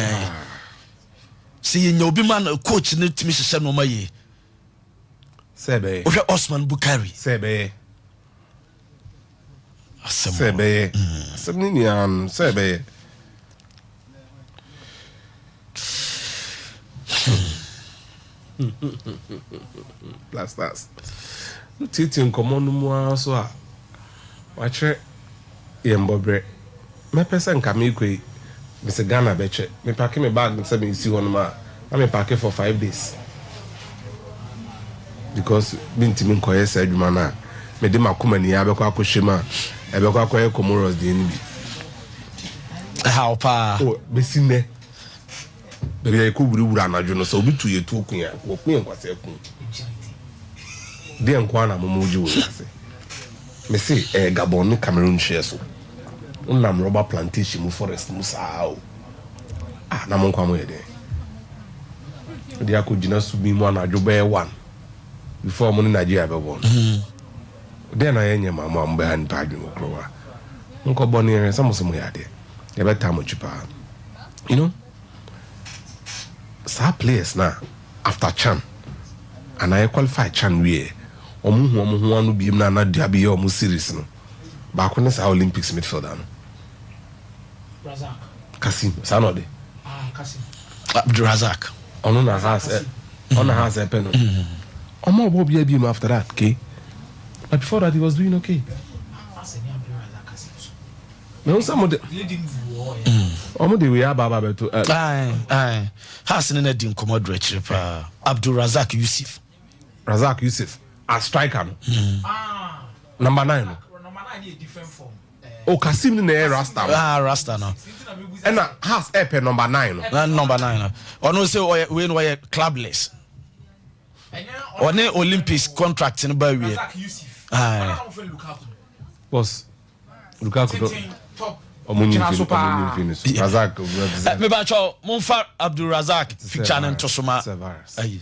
See, you be man coach need to miss no maye. Sebe. Okay, Osman Bukari. Sebe. Sebe. Seminian. Sebe. That's. No teaching common more so. Watch it. Yembobre. Me person come kwe. Mr. Ghana beche. Me pack me bag. Me say me see one ma. I me pack for 5 days. Because binti mi nkoye sa adwuma na. Me de makoma ni abekwa akohwema. Ebekwa akoye Comoros de ni bi. How pa? Oh, besine. Bebe ya kuburu anadwo no so obi tu yetu okun ya. Okun enkwase ekun. De enkwa na momoji wo ase. Me say Gabon ni Cameroon share so. Unam rubber plantation mu forest mu sao. Ah na mo nkwa mo yede. De akogina subi mu anadwo be 1 before mo ni Nigeria be born. Then I enye mama mbe han padwe mo krowa. Nko boni ere samoso yade. E beta mo chipa. You know? Some players now after Chan and I qualify Chan we omu anu bi na dia bi omu series no. Ba ko sa Olympics midfielder no. Razak. Kasim Sanode. Kasim. Abdurazak. Ono na has on has a pen. Omo obo bi abi after that, okay? But before that he was doing okay. No somebody omo de we ababa beto. Aye. Hasan na din commodore pa. Abdurazak Yusuf. Razak Yusuf a striker no. Number 9 no. Number 9 is different form. O Kasim ni na Rasta. Rasta no. And has EP number 9 no. Number 9 no. Ono say we no clubless. One Olympics contract in ba we. Aye. Was Lukaku top. Razak. Me ba cho Monfa Abdurazak feature na ntosoma. Aye.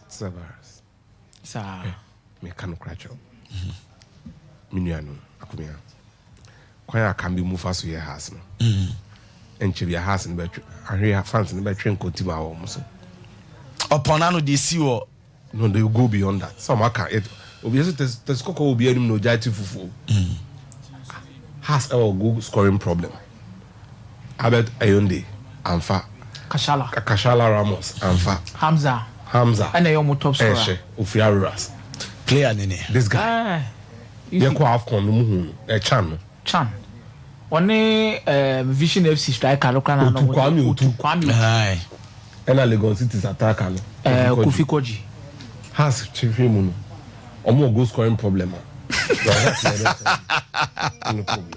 Severus. Sa. Me can crash up. Minuano akumia. Kwaya can be move fast your house no. Enche your house in betwe. Ahwe fans in betwe nkotima wo mo so. Upon anu dey see wo. No, they will go beyond that. Some can it. Obviously, there's Coco will be any no jati fufu. Has our goal scoring problem. Albert Ayonde, Anfa. Kashala Ramos, Anfa. Hamza. And a top scorer. Eshe, Ufiaruras. Player nene. This guy. You go have con Chan. One Vision FC striker Lokana no. Kwame. Aye. And a Lagos City's attacker. Kofi Koji. Has Chifimuno. Or more goal scoring problem. No problem.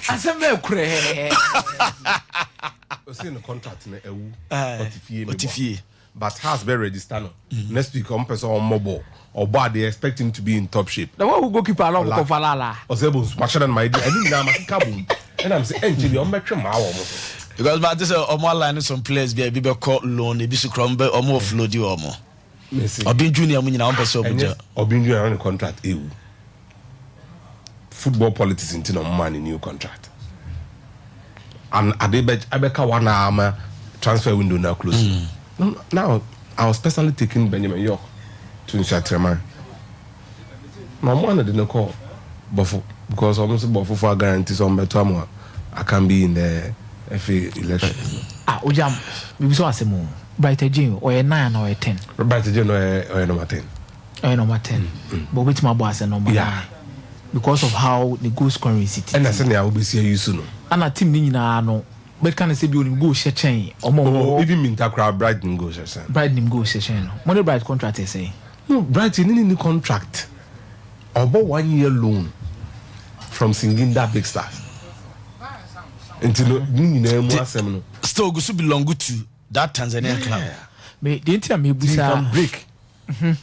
Aseme kure. We see in the contract in EU. Otifie. But has been registered no. Next week on person on mobile or bad they expect him to be in top shape. The one who go keep along with Falala. Osebo smasher than my idea. I didn't know my kabum. And I'm saying NGB on my trim because but this omo line some players be call loan e bi su krombe omo offload you omo. Obin junior mu nyina on person obuja. Obin junior on the contract EU. Football politics in no man in new contract. And Abeka 1 hour transfer window now close. Now I was personally taking Benjamin York to Nshatreman. My mother didn't call Buffo because almost Buffo for guarantees on I can be in the FA election. Ojam, we saw asemo. Bright Jane or 9 or 10. Bright Jane or number 10. Or number 10. But which my boss and number 9. Because of how the goal scoring is. And I said I will be seeing you soon. And a team Nina no. But can I say you go share chain or more? Even Minta crowd Brighton go share. Brighton go share chain. Money Bright contract they say. No, Brighton in the contract. About 1 year loan from singing that big stuff. Until no still go to belong to that Tanzanian club. Me didn't tell me Busa can break.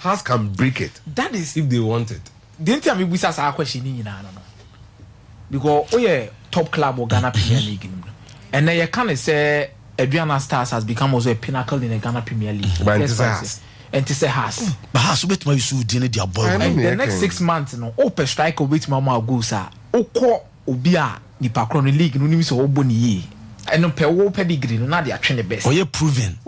House can break it. That is if they want it. Didn't tell me Busa sa question in no. Because top club or Ghana Premier League. And then you can't say Adriana Stars has become also a pinnacle in the Ghana Premier League. But it has. And to say has. But has to bet my so dinner their boy. And the next 6 months, no, open strike of which mama go, sir. Oko Obia, Nipa Chrono League, no news of Oboni. And no per pedigree, no, they are trying the best. Or you're proving.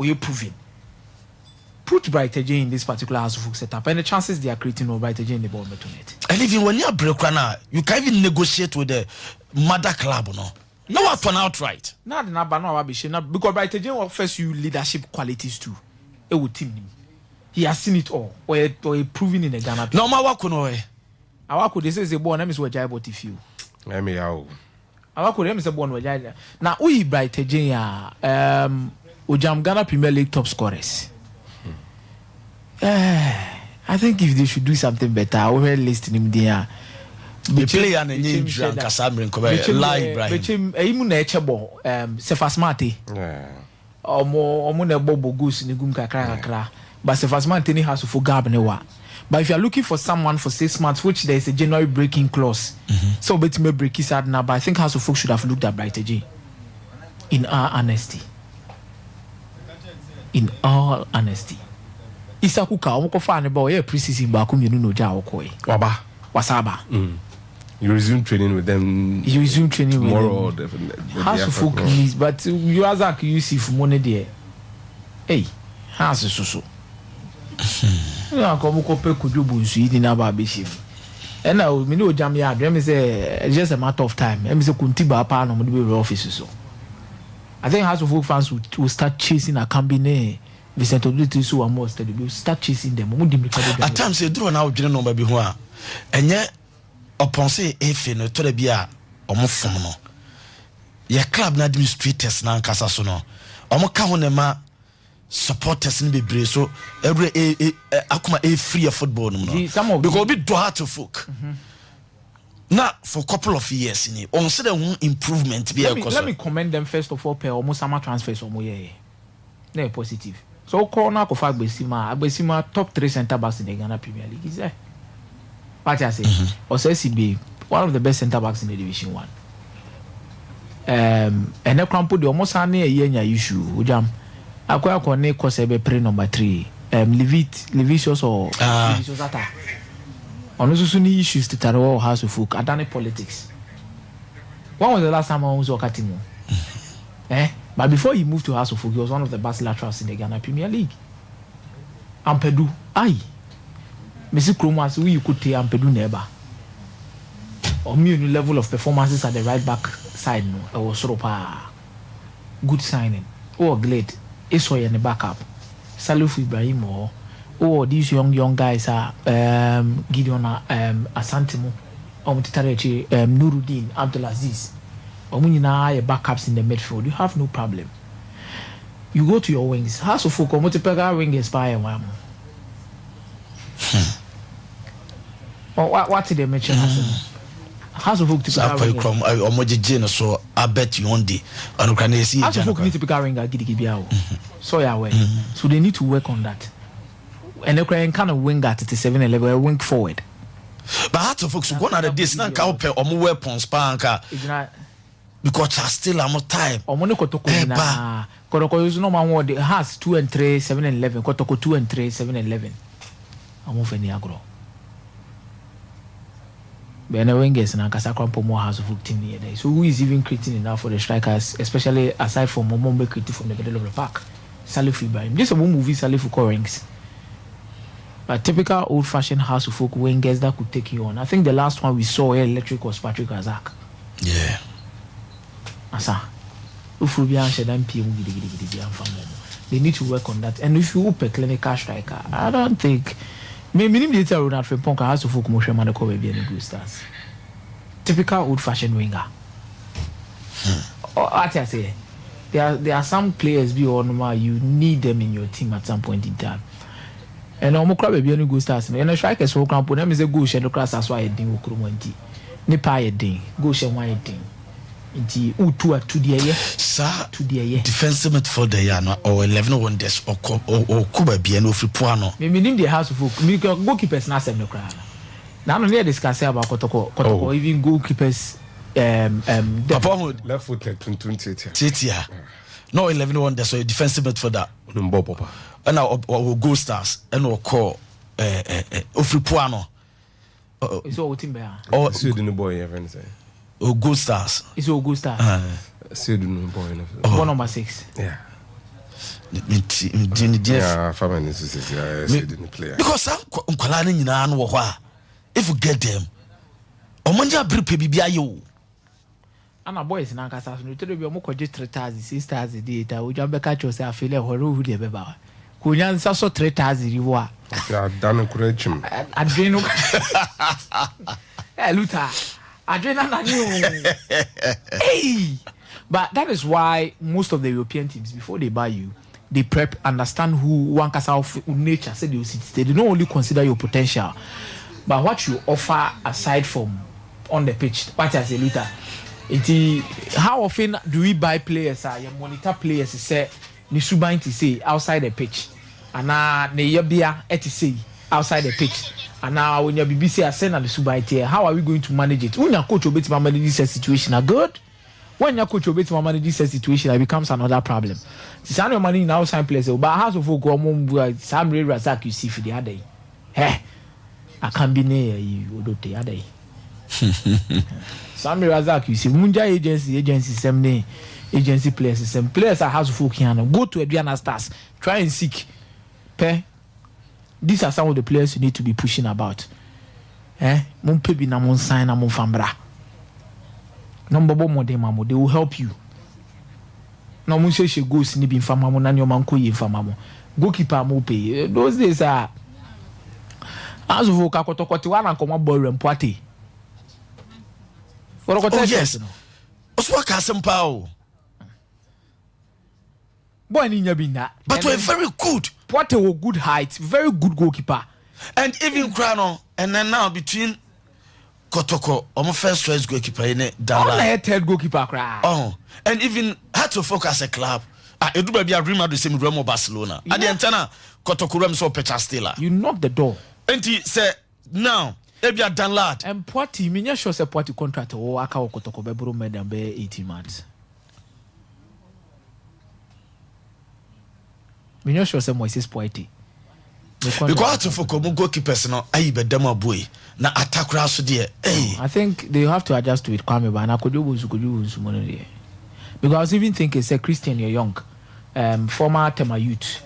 Put Brighter Jane in this particular house of setup, and the chances they are creating no Brighter Jane in the ball to it. And even when you're break now, you can't even negotiate with the mother club, no. No one for outright. Not the number no because Brighter Jane offers you leadership qualities too. It would team him. He has seen it all, or proving in the Ghana. No matter what, no way. Our could say the born name is what Jaibo Tifu. I mean, how? Our could name is a born with Jai. Now, we Brighter Jane, Ujam Ghana Premier League top scorers. I think if they should do something better, I will list him there. The player and a name Casamrin lie, Brian. Even nature ball, Sefasmati. Or more Bobo Goose in the Gumka. But Sefasmati has to for Gabnewa. But if you are looking for someone for 6 months, which there is a January breaking clause, so bet me break his now. But I think House of Folk should have looked at Brighter J. In all honesty. Isakuka omko fa ne boy pre-season ba kum yenu no ja okoi Waba wasaba you resume training with them tomorrow definitely has to focus but you as like you see for money there hey has so ya ko mo ko pe kudu bunsu yi na ba be shim and now me no jam ya dem say just a matter of time em say kunti ba pa no mo be office so I think House of Folk fans will start chasing a campaign. Vincent Oditi so almost they will start chasing them. At times you draw now general number be ho a enye upon say efe no to bia omofom no ye club na administrators na nkasa so no omoka ho ne ma supporters ni bebre so every akuma free football no because be do hard to folk now for a couple of years ni on say the improvement be let me commend them first of all per almost summer transfers omo ye na positive. So corner of Agbesima top 3 centre backs in the Ghana Premier League is there. What I say? Also SCB, one of the best centre backs in the Division 1. And the Crampo the almost a year issue. Ujam. Akwa kone kosebe pre number 3. Levitius or Levitius Ata. On also any issues to Taro House of Folk. Adane politics. When was the last time I was working? But before he moved to House of Folk, he was one of the best laterals in the Ghana Premier League. Ampedu, Messi Kromas, you could take Ampedu neighbor. Or new level of performances at the right back side, no, it was sort of good signing. Oh, Glade, Esoy and the backup. Salif Ibrahim, or these young guys are Gideon Asantimo, Titarechi, Nuruddin, Abdulaziz. Or when you now have backups in the midfield, you have no problem. You go to your wings. House of Folk, multiple wingers by a one. What did they mention? House of Folk to come. So I bet you one day. And can see House of Folk need to pick a ringer, so yeah, way. So they need to work on that. And they can kind of wing at 7-11, wing forward. But House of Folk, so go at this now, can or more weapons, panka. Because I still am time. Or Monoko na Kotoko is no man word has 2 and 3, 7-11. Kotoko 2 and 3, 7-11. I'm off any agro. But wingers and Kasakrampo more House of Folk team here. So who is even creating enough for the strikers, especially aside from Momombe creating from the middle of the park? Salif Ibrahim. This is a movie Salif rings. But typical old-fashioned House of Folk wingers that could take you on. I think the last one we saw here electric was Patrick Azak. Yeah. Asa. Ufubia shedam PM gidi. They need to work on that. And if you up a clinical striker, I don't think. Maybe later Ronald Frimpong has to focus more on the cover being good stars. Typical old-fashioned winger. Or I say, there are some players you need them in your team at some point in time. And I'm crab be any good stars. And the strikers will come. Them is a good shadow class as why I didn't Ukrumonti. Nipa a ding, go share one ding. Inti utu to the year, sir. To the year. Defensive midfielder yana or 11 wonders or Kuba be no free puano. Me name the house of goalkeepers na sem no cry. Now no discuss about Kotoko even goalkeepers Papa left foot like 20 Titia. No 11 wonders or defensive midfielder. No papa. And now goal stars and or call free puano. It's all team bear. Oh, see the boy even say. Oh, good stars. It's all good stars. See the boy. One number 6. Yeah. Yeah, family is yeah, see the player. Because Nkwalani nyina no wo hɔ if you get them. Omonja bripe bibia yo. Ana boys na nkasa so no tell bi omo kɔgye 3000 6000 dey ta o jamba ka cho say afele horo hu dey beba. Ko nyansa so 3000 riwo a. Ya dan kurechim. Adreno. Luta. Adrena na new. Hey. But that is why most of the European teams, before they buy you, they prep, understand who one cast of nature, say they don't only consider your potential, but what you offer aside from on the pitch. What I say later, how often do we buy players? You monitor players, say ni subain to say outside the pitch, and now ne yabia to say outside the pitch, and now when your BBC are send the subain, how are we going to manage it? When your coach will be manage this situation, are good. When your coach will be to manage this situation, it becomes another problem. Some your money in outside places, but house of folk some real razak you see for the other day. Hey, I can't be near you do the other day. Some real razak you see, Munja agency, same name, agency players, some players are house of folk here. Go to Adriana Stars, try and seek. These are some of the players you need to be pushing about. Mon pebi na mon sign na mon fambra. Number one they will help you. No mun say she goes ni bin fama mo na ni o man ko yi fama mo. Goalkeeper mo pay. Those days are as of ka kotokoti wa na nkomo ball rempoate. Oh yes. Oswa ka sempa o. Boy ni nya bi na. But we're very good. Poate was good height, very good goalkeeper. And even Krano and then now between Kotoko, my first choice goalkeeper in it. Third goalkeeper cry. Oh, and even had to focus a club. It do be a dream of the same Remo Barcelona. At the antenna, Kotoko Rem so Petra Stella. You knock the door. And he said, now, maybe a done lad. And Poati, me sure say Poati contract or Aka Kotoko Bebro made them be 18 months. Me sure say Moises Poati. Because to focus on goalkeepers now, I be demo boy. Na attack raso there. Hey, I think they have to adjust to it. Kwame ba na kojo money there. Because I was even thinking, say Christian you're young, former Tema youth,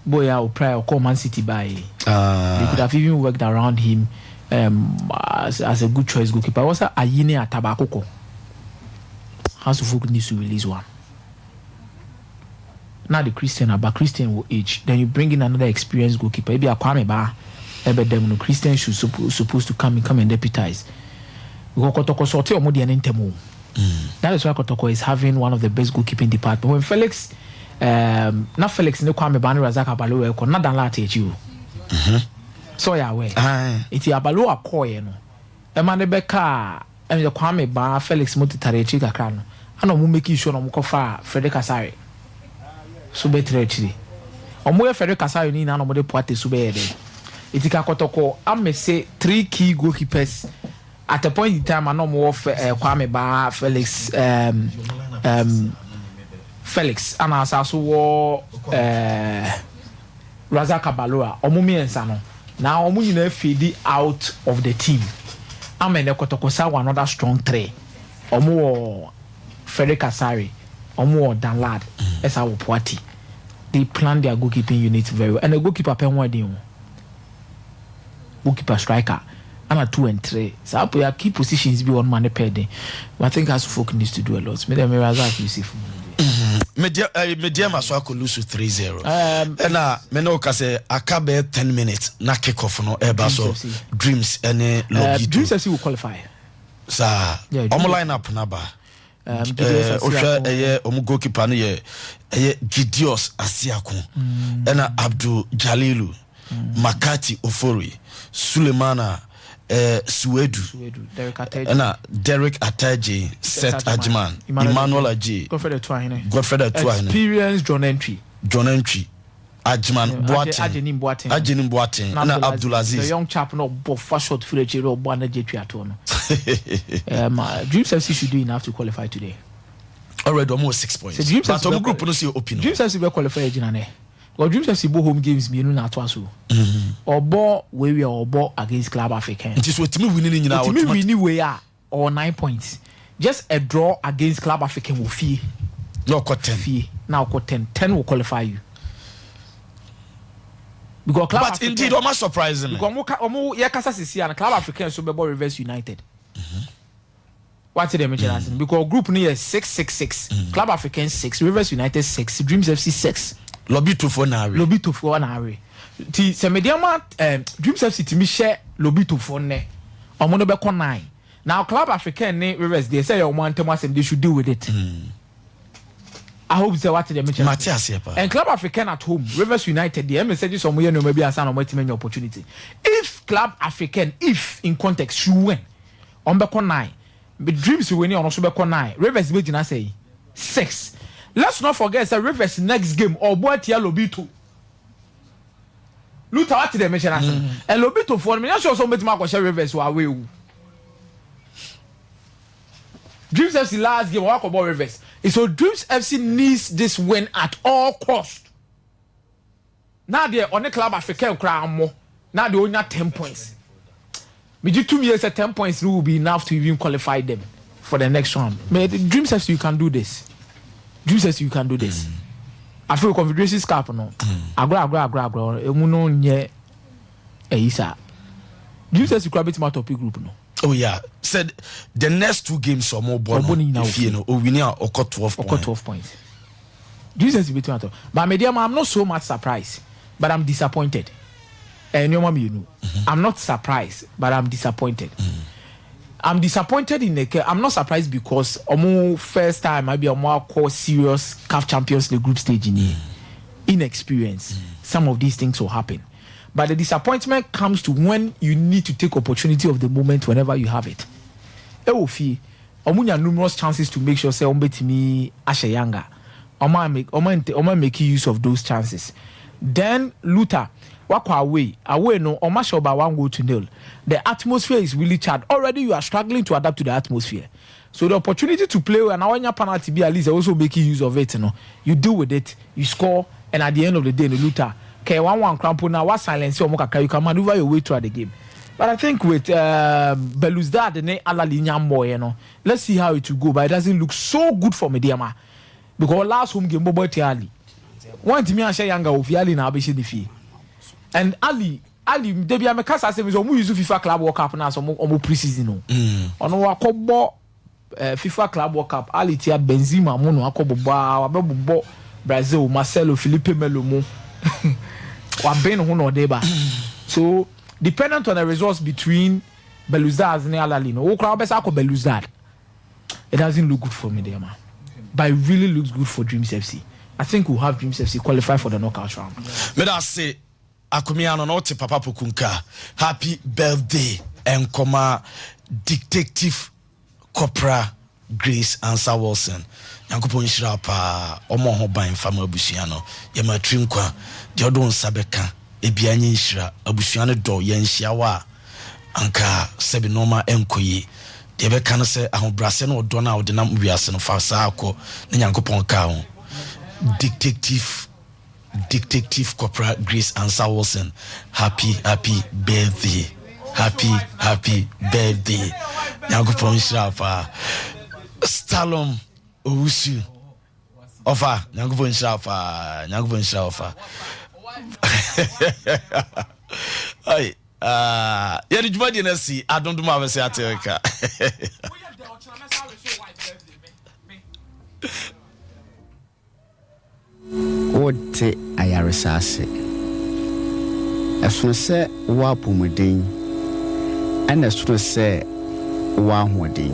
boy I will pray or call Man City by. They could have even worked around him as a good choice goalkeeper. Also Ayine Atabakoko. House of Folk needs to release one. Now the Christian will age. Then you bring in another experienced goalkeeper. Maybe a Kwame ba. Them Christian should supposed to come and deputize. Kotoko sorti omo dia ntemo. That is why Kotoko is having one of the best goalkeeping department. When Felix not Felix ne Kwame ba ne Razak Abalo e ko na dan la teach you. So ya we. Iti Abalo akoye no. E ma ne beka e me Kwame ba Felix motitare chi kakra no. Ana mo make sure no mo kofa Frederick Asare. So betre chi. Omo ye Frederick Asare ni na no mo de poate so be ye. Itika Kotoko, I may say 3 key goalkeepers at a point in time. I know more Kwame Ba, Felix, Felix, and I also wore Razak Abaloa, Omumi and Sano. Now Omuni feed out of the team. I mean, Kotoko saw another strong 3. Omo Frederick Asari, Omo Danlad, as our party. They plan their goalkeeping unit very well, and the goalkeeper pen one day. Goalkeeper striker and a 2 and 3. So our key positions be one man per day. But I think as folk needs to do a lot. Me them Razak you see for me. media maso lose 3-0 and me no ka say akabe 10 minutes na kick off no eba so dreams any lobby dreams FC will qualify sa omo line up na ba omo goalkeeper no ye Gideos Asiako and Abdul Jalilu Makati Ofori Sulemana Suedu Derek Ataje Seth Ajman Emmanuel Aji Godfrey Atuahine experienced John Entry Ajman Boateng and Abdulaziz the young chap no buffer shot for the Chiro Bwana Jetri Dreams FC should do enough to qualify today. Already almost 6 points. So Dreams but group no see open. Dreams FC will qualify Jinane. Well, Dreams FC bo home games me no na to aso. Or bo we or bo against Club African. It is what me winning nyina. What me winning we are or 9 points. Just a draw against Club African will fee. No got 10. Fee. Now got 10. 10 will qualify you. Because Club but African, indeed almost surprising. Because omo ya kasa sisi and Club African so be Reverse United. What did they mention? Because group near 6-6-6. Club African 6, Rivers United 6, Dreams FC 6. Lobby to for na. Ti se mediama Dreams FC ti mi share lobby to for ne. Omo no be 9. Now Club African ne Rivers they say you want them they should deal with it. I hope say what they mention. And Club African at home, Rivers United the message some no maybe asan o many opportunity. If Club African in context should win on be 9. But Dreams winning on also be 9. Rivers be gina say 6. Let's not forget that Rivers next game or boat here Lobito. Look at what they mention and Lobito for me. Sure so many Marco Rivers were away. Dreams FC last game walk about Rivers. So Dreams FC needs this win at all cost. Now they on the Club African crown more. Now they only 10 points. With 2 years at 10 points will be enough to even qualify them for the next round. But Dreams says you can do this. Dreams says you can do this. I feel Confederation Cup no. Agra. Emuno nye Eisa. Dreams says you can beat my topic group no. Oh yeah. Said the next 2 games or more if you know winning or got 12 points. Dreams says you beat my top. But medium I'm not so much surprised, but I'm disappointed. And I'm not surprised, but I'm disappointed. I'm disappointed I'm not surprised because first time maybe call serious CAF Champions League group stage in inexperience. Some of these things will happen. But the disappointment comes to when you need to take opportunity of the moment whenever you have it. Ewofi, omunya numerous chances to make sure say ombetimi ashe younger. Oma make use of those chances. Then Luther Wakwa away no Omashoba 1-0. The atmosphere is really charged. Already you are struggling to adapt to the atmosphere. So the opportunity to play and when your penalty be at least also making use of it, you deal with it, you score, and at the end of the day, Luther, 1-1 crampo now what silence you can maneuver your way through the game. But I think with Belouizdad and Alali let's see how it will go. But it doesn't look so good for Mediama. Because last home game Bobo Tiali. One to me and Younger of Yali now be the fee. And Ali, debi amekasa say me so mu use FIFA Club World Cup na so mo pre-season no. Ono wa kobo FIFA Club World Cup Ali tia Benzema mo no akoboba wa bebo Brazil Marcelo Felipe Melo mo. Wa ben ho no dey ba. So dependent on the results between Belouizdad and Alali no. Wo kra be sa ko Belouizdad. It doesn't look good for me there man. But it really looks good for Dreams FC. I think we'll have Dreams FC qualify for the knockout round. May I say Akumiano no te Papa Pukunka. Happy birthday and Detective Corporal Grace Ansa Wilson. Yankopon Shira pa omo ho ban fama abusuano. Ye matrim kwa de odon sabeka ebianye Shira abusuano do ye nhia wa anka sebi normal enkoyi. De be kan se ahobrase no do na odena wiase no fa sa akọ na Yankopon ka ho. Detective Corporal Grace Ansa Wilson. Happy birthday. Happy birthday. Yankopon Shrafa. Stalom Owusu. Ofa. Yankopon Shrafa. Hey, yeah, the Jumadi Nasi. I don't do my best at wote ayaresa ase ɛsono sɛ wo apɔmuden ɛna ɛsono sɛ wo ahoɔden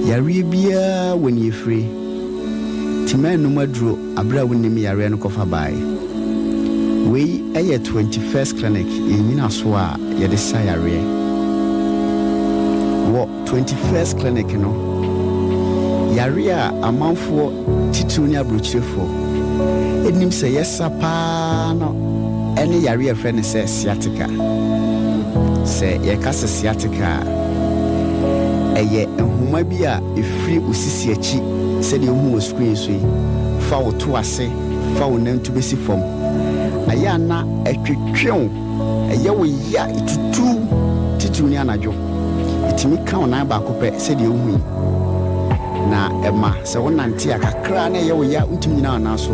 yare biara wɔ ne efiri tima enum aduro abra wonim yare no kɔfa bae wei ɛyɛ 21st clinic yɛnyina so a yɛde sa yare wɔ 21st clinic no yare a amanfoɔ titiri ne abrokyirefo enim sɛ yɛsa paa no ɛne yare a friend sɛ sciatica sɛ yɛka sɛ sciatica ɛyɛ nhoma bi a efiri osisi akyi sɛdeɛ ohu wɔ screen so yi fa wo to ase fa wo nantu besi fam ayɛ ana atwetwew ɛyɛ wo ya etutu titiri ne anadwo etimi ka wo nan baako pɛ sɛdeɛ ohu yi na ɛma sɛ wo nante akakra na ɛyɛ wo ya ntumi nyina ana so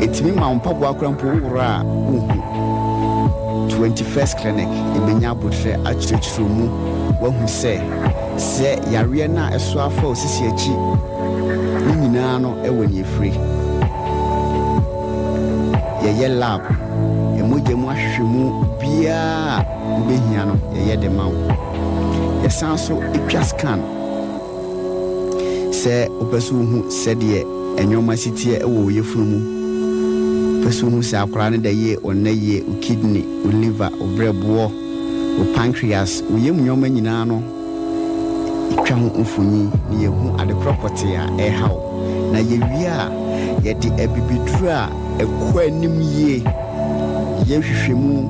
etimi ma wo mpaboa akora mpo woro a wohu 21st clinic ebenya abotre akyerɛkyerɛ mu wahu sɛ yare na ɛso afa osisi akyi ne nyinaa no ɛwɔ ne efiri yɛyɛ lab emogya mu ahwehwɛ mu biaa wobɛhia no yɛyɛ de ma wo yɛsan so etwa scan sɛ wopɛ so wohu sɛdeɛ ɛnwoma siteɛ ɛwɔ wo yɛfunu mu pɛ so wohu sɛ akora no da yie ɔnna yie wo kidney wo liver wo brɛboɔ wo pancreas wo yɛmu nnwoma nyinaa no etwa ho mfonyi ne yɛhu adekorɔ pɔte a ɛhaw na yɛwie a yɛde abibiduru a ɛkɔ anim yie yɛhwehwɛ mu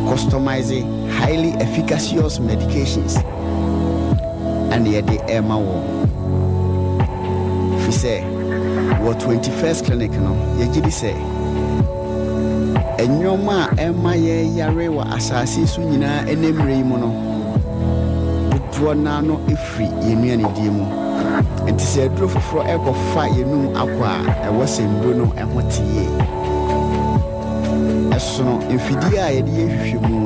customizing highly efficacious medications and yɛde ɛma wɔ fi sɛ wɔ 21st clinic no yɛgye di sɛ ɛnwoma a ɛma yɛyare wɔ asase so nyinaa ɛnɛmmerɛ yi mu no dodoɔ naa no ɛfiri yɛnnuane die mu nti sɛ aduro foforɔ ɛkɔfa yɛnum akɔ a ɛwɔ sɛ nduro no ɛho teyie ɛsono mfidie a yɛde yɛhwehwɛ mu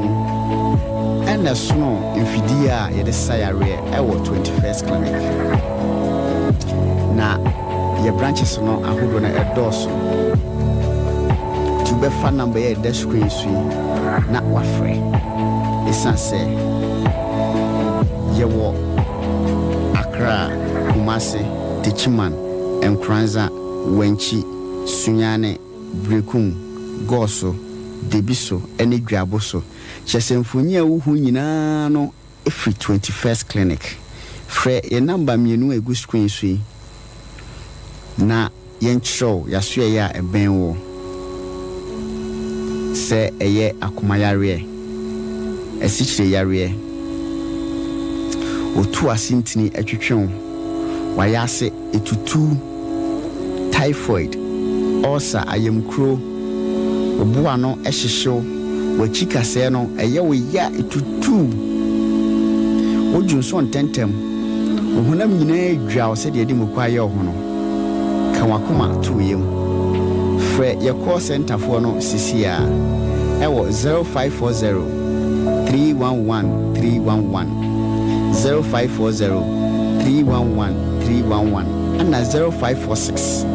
ɛna ɛsono mfidie a yɛde sa yareɛ ɛwɔ 21st clinic na yɛ branches no ahodoɔ no ɛdɔɔso tu bɛfa number yɛ ɛda screen so yi na wafrɛ ɛsiane sɛ yɛwɔ Accra, Kumasi, Tichiman, Nkranza, Wenchi, Sunyane, Brekum, Goso, Debiso, ene Dwaboso. Chesemfonia uhu nyina no every 21st clinic. Fre ye number mienu egu screen so na yenchro yasua ya eben wo. Se eye akomayare. Esichire yare. Otu asintini atwetwe wayase etutu typhoid ulcer ayamkro obuwa no ehyehyew wachika se no eye wo ya etutu ojunso ntentem ohunam nyina adwa wo se de di mokwa ye ho no ka wakoma to yem frɛ ye call center for no sisia ewo 0540 311 311 0540 311 311 and 0546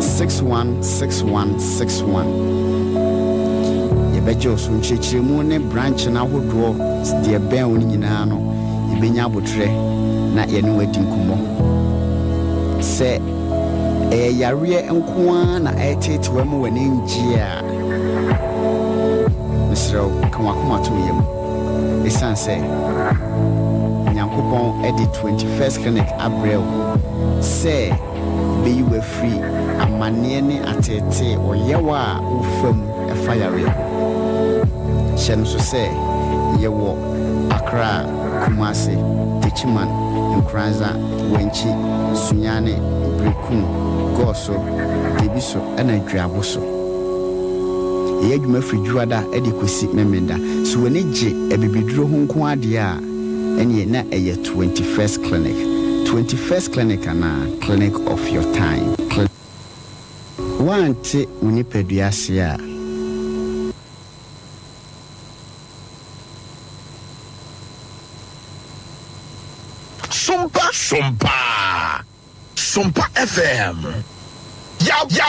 616161. Yebejo so nchechiremu ne branch na hodoɔ de ben oni nyinaa no yebenya abotre na yene wadi nkomo sɛ yare nkoa na etete wa mu wani ngie a misro kamakoma to yem esan sɛ Nyankopɔn edi 21st clinic abrɛw sɛ beyi wa free amane ne atete oyewa a ufam ɛfa yare hyɛn so sɛ yɛwɔ Accra, Kumasi, Tichiman, Nkranza, Wenchi, Sunyane, Brekum, Goso, Debiso, ɛna Dwaboso. Yɛ adwuma firi Dwada ɛde kosi Memenda. So w'ani gye abibiduro ho nko ade a ɛne na ɛyɛ 21st clinic. 21st clinic ana clinic of your time. Wante unipadua ase a Sompa FM. Yaba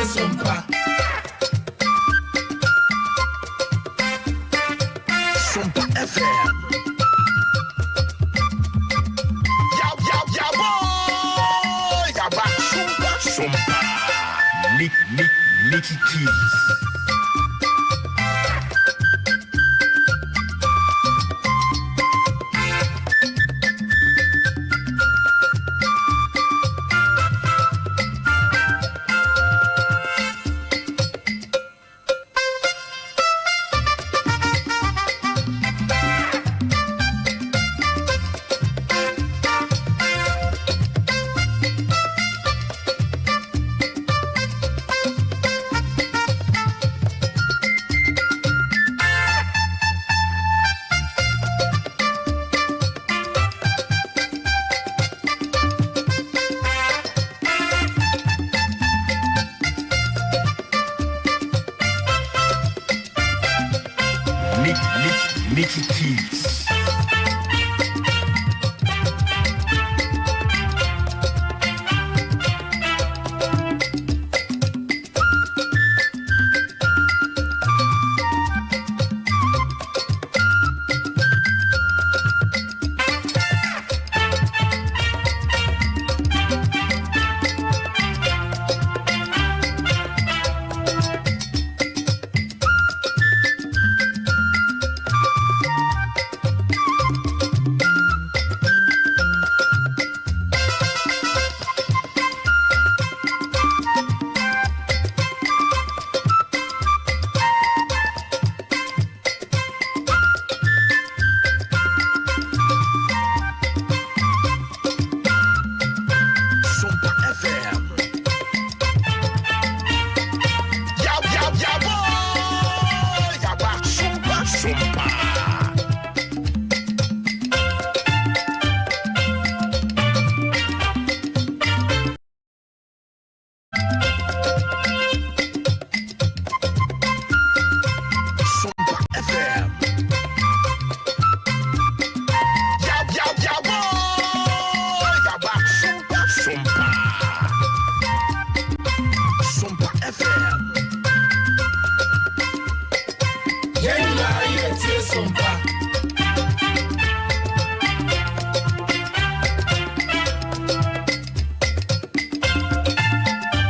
Sompa. Sompa FM. Nicky Keys. Nicky Keys. Sompa.